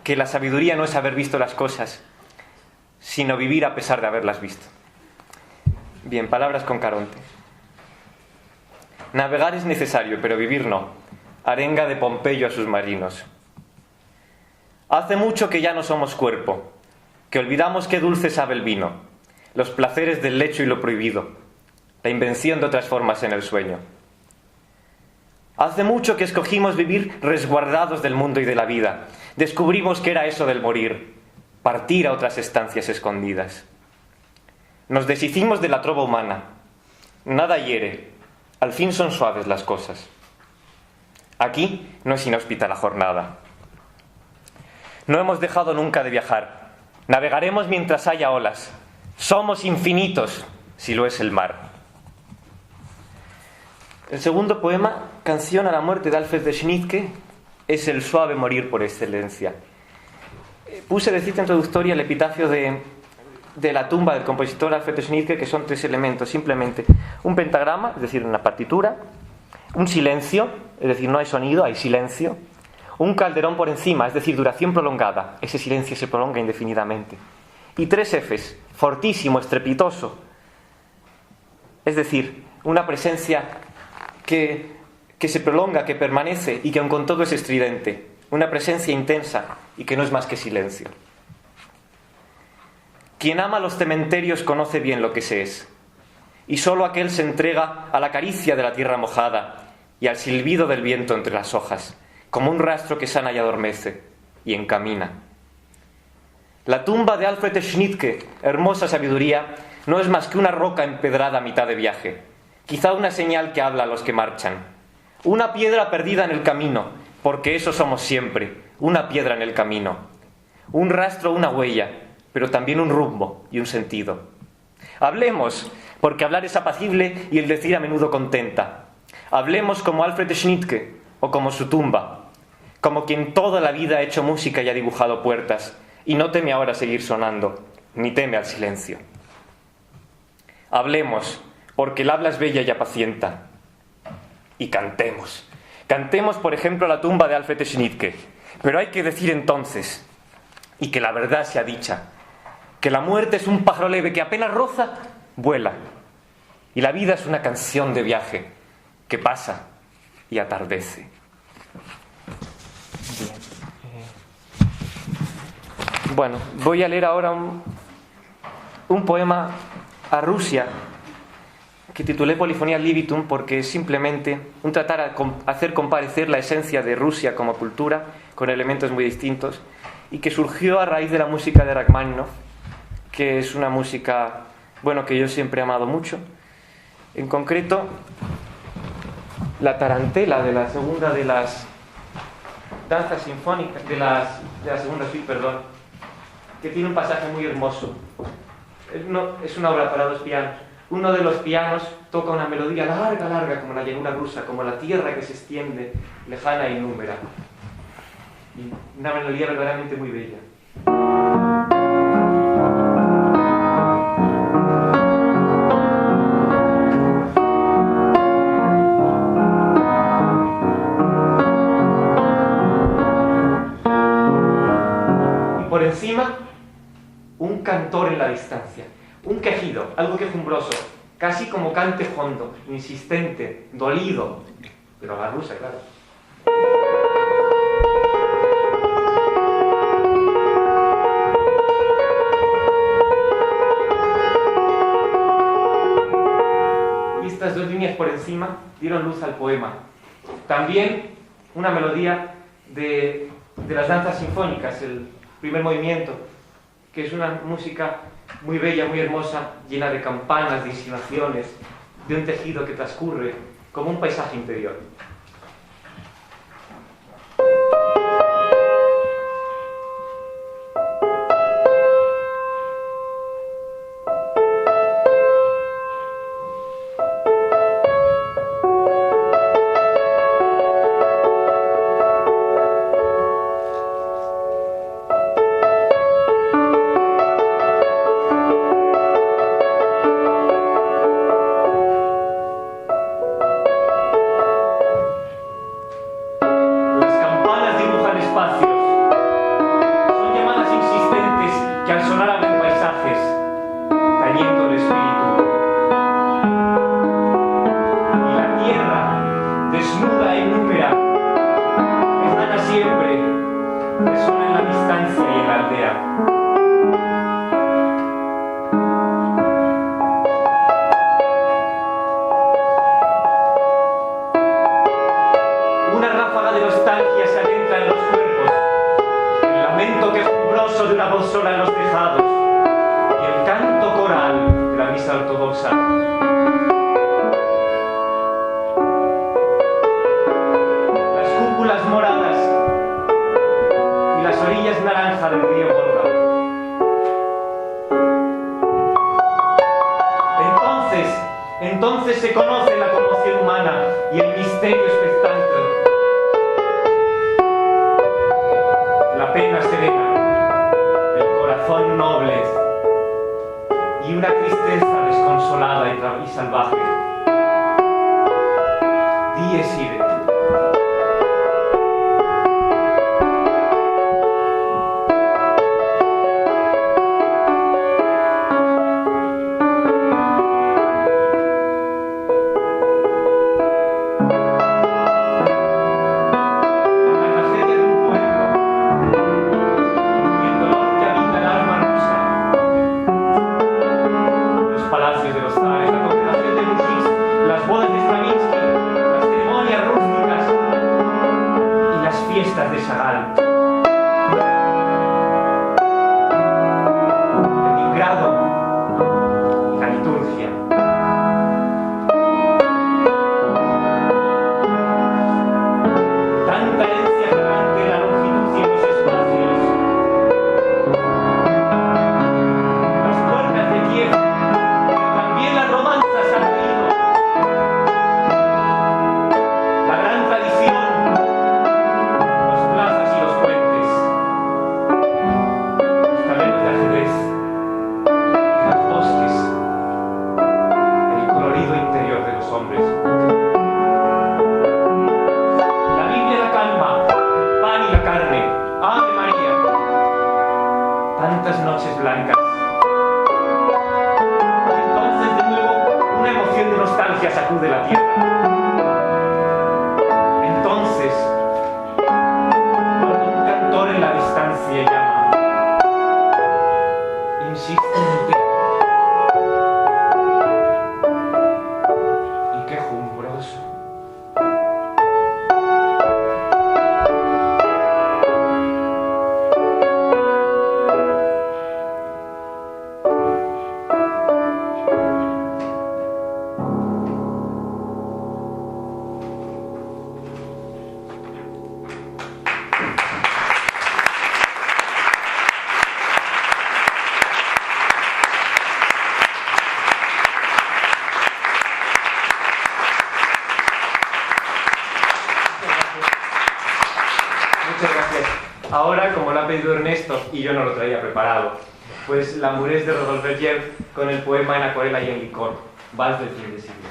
que la sabiduría no es haber visto las cosas, sino vivir a pesar de haberlas visto. Bien, Palabras con Caronte. Navegar es necesario, pero vivir no. Arenga de Pompeyo a sus marinos. Hace mucho que ya no somos cuerpo, que olvidamos qué dulce sabe el vino, los placeres del lecho y lo prohibido, la invención de otras formas en el sueño. Hace mucho que escogimos vivir resguardados del mundo y de la vida. Descubrimos qué era eso del morir, partir a otras estancias escondidas. Nos deshicimos de la trova humana. Nada hiere, al fin son suaves las cosas. Aquí no es inhóspita la jornada. No hemos dejado nunca de viajar. Navegaremos mientras haya olas. Somos infinitos, si lo es el mar. El segundo poema, Canción a la muerte de Alfred de Schnittke, es el suave morir por excelencia. Puse de cita introductoria el epitafio de la tumba del compositor Alfred de Schnittke, que son 3 elementos, simplemente un pentagrama, es decir, una partitura, un silencio, es decir, no hay sonido, hay silencio, un calderón por encima, es decir, duración prolongada, ese silencio se prolonga indefinidamente, y 3 Fs, fortísimo, estrepitoso, es decir, una presencia que se prolonga, que permanece y que aun con todo es estridente, una presencia intensa y que no es más que silencio. Quien ama los cementerios conoce bien lo que se es, y sólo aquel se entrega a la caricia de la tierra mojada y al silbido del viento entre las hojas, como un rastro que sana y adormece y encamina. La tumba de Alfred Schnittke, hermosa sabiduría, no es más que una roca empedrada a mitad de viaje, quizá una señal que habla a los que marchan, una piedra perdida en el camino, porque eso somos siempre, una piedra en el camino, un rastro, una huella, pero también un rumbo y un sentido. Hablemos, porque hablar es apacible y el decir a menudo contenta. Hablemos como Alfred Schnittke o como su tumba, como quien toda la vida ha hecho música y ha dibujado puertas y no teme ahora seguir sonando, ni teme al silencio. Hablemos, porque el habla es bella y apacienta. Y cantemos. Cantemos, por ejemplo, la tumba de Alfred Schnittke. Pero hay que decir entonces, y que la verdad sea dicha, que la muerte es un pájaro leve que apenas roza, vuela. Y la vida es una canción de viaje que pasa y atardece. Bien. Bueno, voy a leer ahora un poema a Rusia que titulé Polifonía Libitum, porque es simplemente un tratar a hacer comparecer la esencia de Rusia como cultura con elementos muy distintos, y que surgió a raíz de la música de Rachmaninoff, que es una música, bueno, que yo siempre he amado mucho. En concreto, la tarantela de la segunda de las danzas sinfónicas, de la segunda suite, perdón, que tiene un pasaje muy hermoso. Es una obra para dos pianos. Uno de los pianos toca una melodía larga, larga, como la llanura rusa, como la tierra que se extiende, lejana e inúmera. Y una melodía verdaderamente muy bella. Y por encima, un cantor en la distancia. Un quejido, algo quejumbroso, casi como cante hondo, insistente, dolido, pero a la rusa, claro. Y estas dos líneas por encima dieron luz al poema. También una melodía de las danzas sinfónicas, el primer movimiento, que es una música muy bella, muy hermosa, llena de campanas, de insinuaciones, de un tejido que transcurre como un paisaje interior. Entonces se conoce la conmoción humana y el misterio expectante. La pena serena, el corazón noble y una tristeza desconsolada y salvaje. Dies irae. Sacude la tierra. Ahora, como lo ha pedido Ernesto, y yo no lo traía preparado, pues la Murés de Rodolphe Verger con el poema En acuarela y en licor, vals del fin de siglo.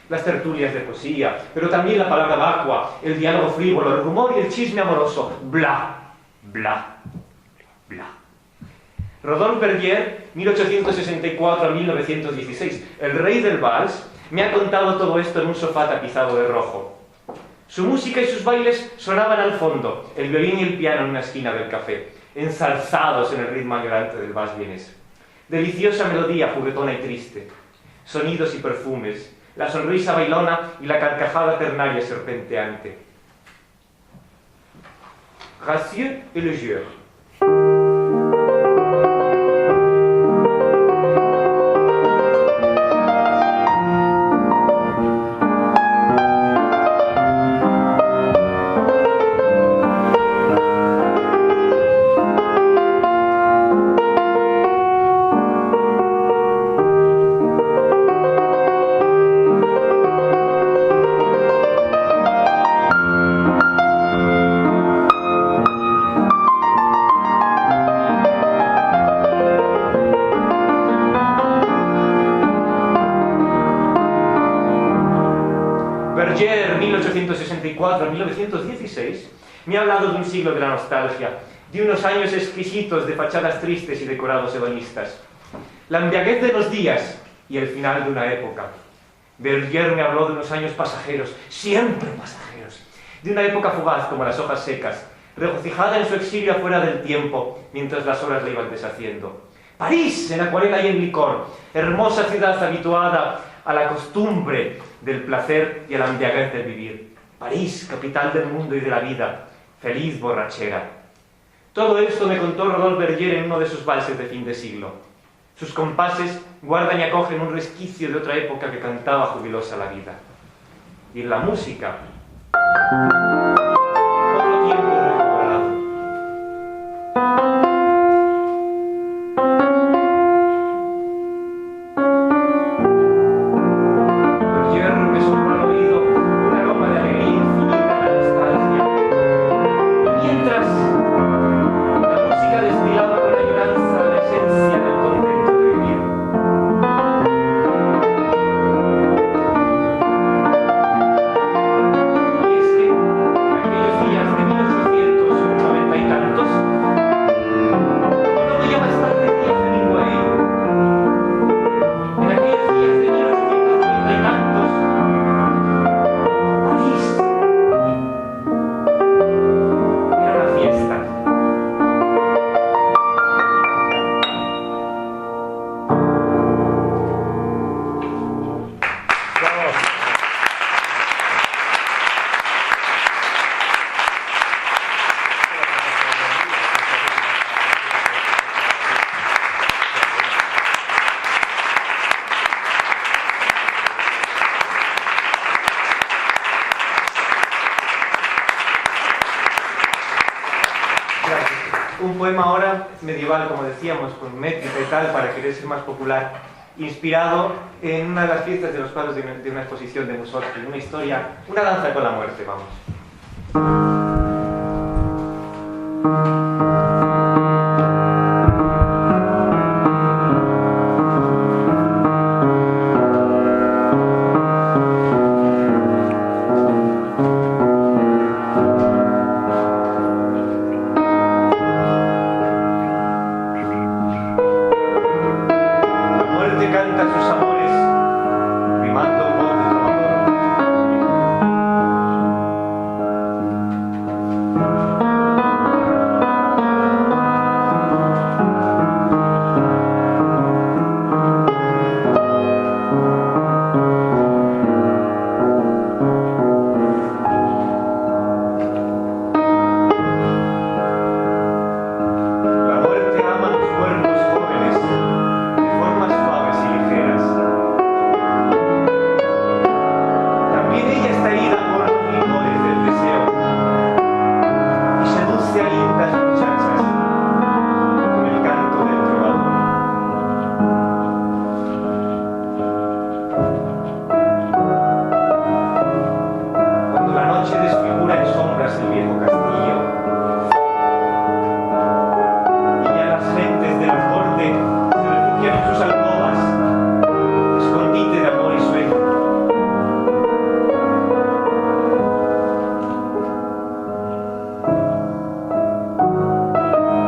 Las tertulias de poesía, pero también la palabra vacua, el diálogo frívolo, el rumor y el chisme amoroso. Bla, bla, bla. Rodolphe Verger, 1864 a 1916, el rey del vals, me ha contado todo esto en un sofá tapizado de rojo. Su música y sus bailes sonaban al fondo, el violín y el piano en una esquina del café, ensalzados en el ritmo anhelante del vals vienés. Deliciosa melodía, juguetona y triste. Sonidos y perfumes, la sonrisa bailona y la carcajada ternaria serpenteante. Gracieux et le jeu. Verger, 1864-1916, me ha hablado de un siglo de la nostalgia, de unos años exquisitos de fachadas tristes y decorados hedonistas, la embriaguez de los días y el final de una época. Verger me habló de unos años pasajeros, siempre pasajeros, de una época fugaz como las hojas secas, regocijada en su exilio afuera del tiempo, mientras las horas la iban deshaciendo. París, en acuarela y en licor, hermosa ciudad habituada a la costumbre del placer y a la embriaguez del vivir. París, capital del mundo y de la vida, feliz borrachera. Todo esto me contó Rodolphe Verger en uno de sus valses de fin de siglo. Sus compases guardan y acogen un resquicio de otra época que cantaba jubilosa la vida. Y en la música, otro tiempo recobrado. Verger me sopló al oído un aroma de alegría infinita en la nostalgia. Y mientras la música destilaba con añoranza la esencia del contento de vivir. Y es que en aquellos días de 1890 y tantos, luego ya más tarde día Hemingway, en aquellos días de 1890 y tantos, París era una fiesta. Un poema ahora medieval, como decíamos, con métrica y tal, para querer ser más popular, inspirado en una de las fiestas de los cuadros de una exposición de Mussorgsky, una historia, una danza con la muerte, vamos. La muerte canta sus amores, rimando en voz de trovador. La muerte ama los cuerpos jóvenes de formas suaves y ligeras. También ella está herida por los licores del deseo y seduce a lindas muchachas con el canto del trovador. Cuando la noche desfigura en sombras el viejo castillo y ya las gentes de la corte se refugian en sus alcobas, escondite de amor y sueño.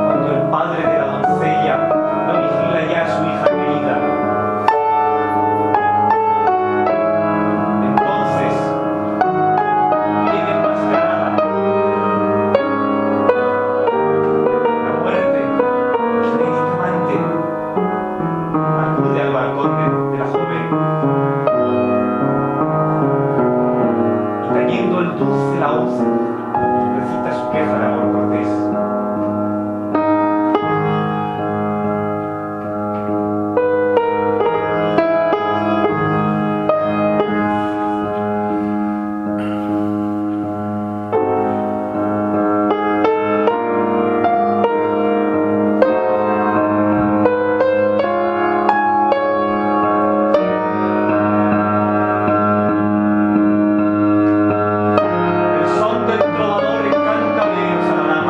Cuando el padre de la doncella no vigila ya a su hija querida, entonces viene enmascarada. La muerte, amante, acude al balcón de la joven y tañendo el dulce laúd recita su queja de amor cortés. El son del trovador encanta a la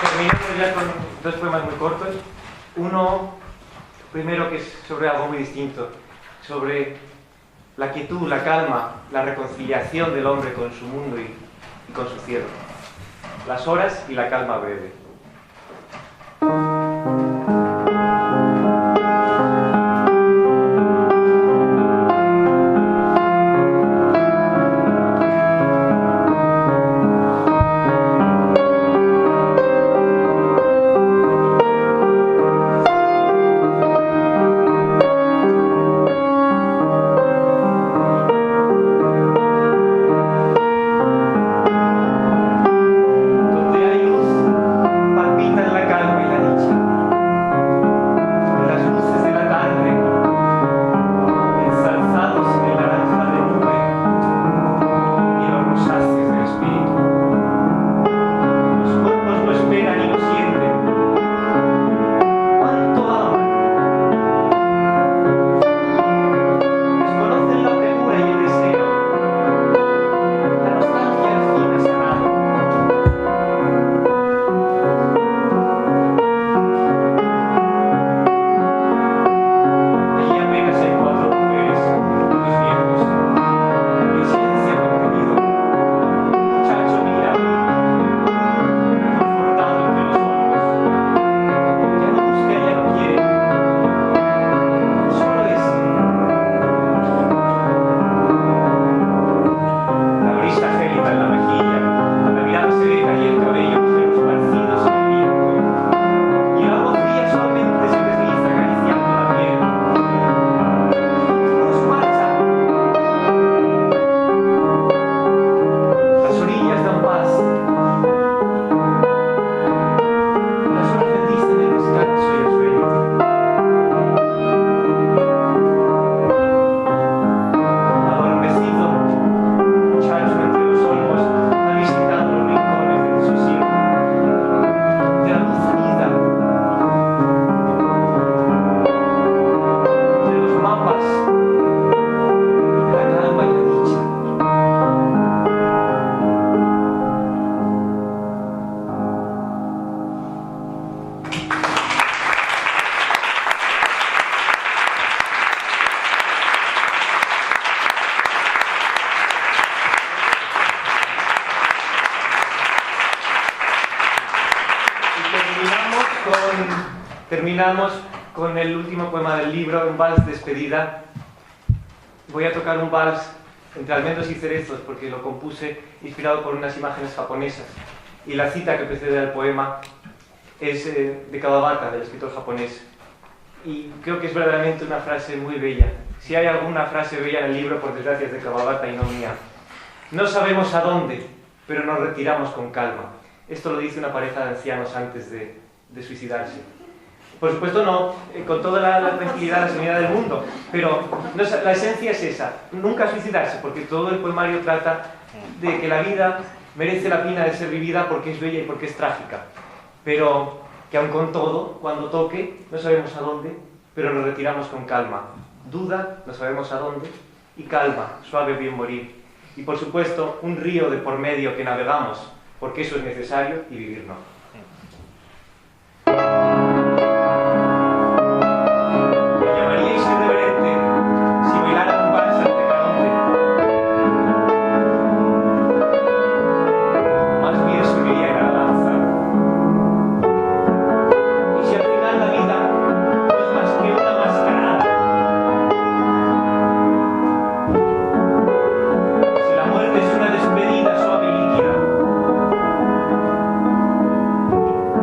Terminamos ya con dos poemas muy cortos. Uno, primero, que es sobre algo muy distinto, sobre la quietud, la calma, la reconciliación del hombre con su mundo y con su cielo. Las horas y la calma breve. Terminamos con el último poema del libro, un vals despedida. Voy a tocar un vals entre almendros y cerezos porque lo compuse inspirado por unas imágenes japonesas. Y la cita que precede al poema es de Kawabata, del escritor japonés. Y creo que es verdaderamente una frase muy bella. Si hay alguna frase bella en el libro, por desgracia es de Kawabata y no mía. No sabemos a dónde, pero nos retiramos con calma. Esto lo dice una pareja de ancianos antes de suicidarse. Por supuesto no, con toda la tranquilidad, la serenidad del mundo, pero la esencia es esa, nunca suicidarse, porque todo el poemario trata de que la vida merece la pena de ser vivida porque es bella y porque es trágica, pero que aun con todo, cuando toque, no sabemos a dónde, pero nos retiramos con calma. Duda, no sabemos a dónde, y calma, suave bien morir. Y por supuesto, un río de por medio que navegamos, porque eso es necesario y vivir no.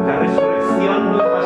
La resurrección no es más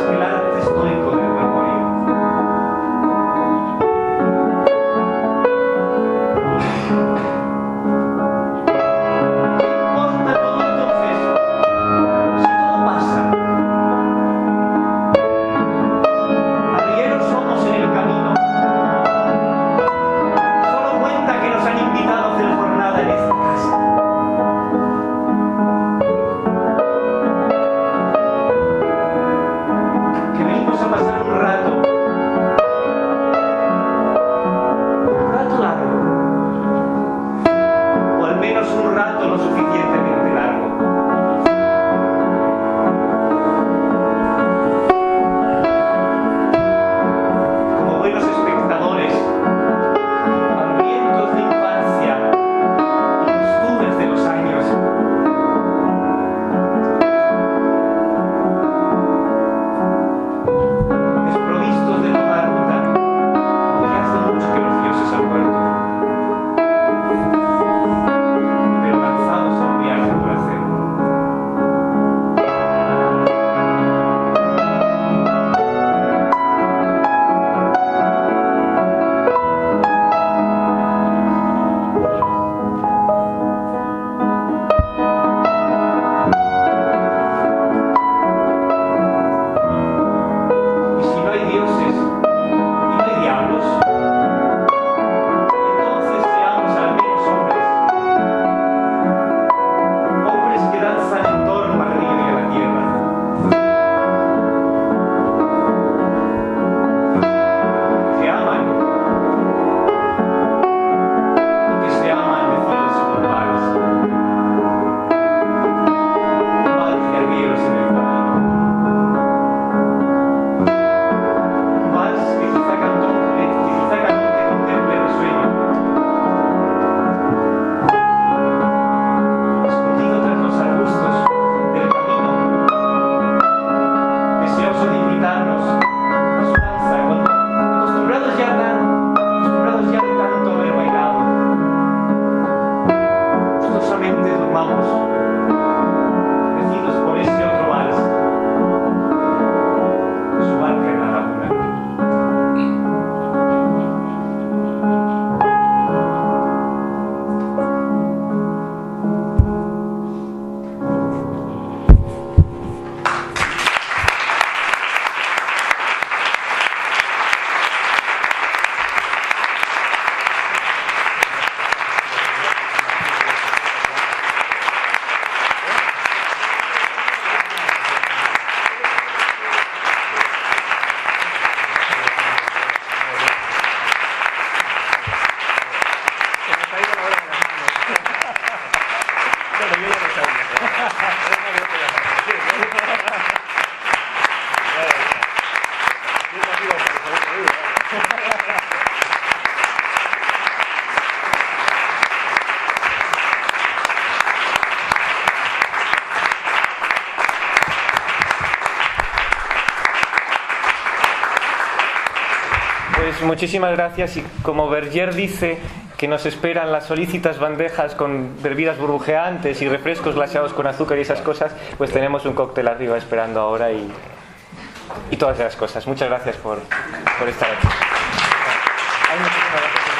Pues muchísimas gracias, y como Berger dice que nos esperan las solícitas bandejas con bebidas burbujeantes y refrescos glaseados con azúcar y esas cosas, pues tenemos un cóctel arriba esperando ahora y todas esas cosas. Muchas gracias por estar aquí. Ay, muchísimas gracias.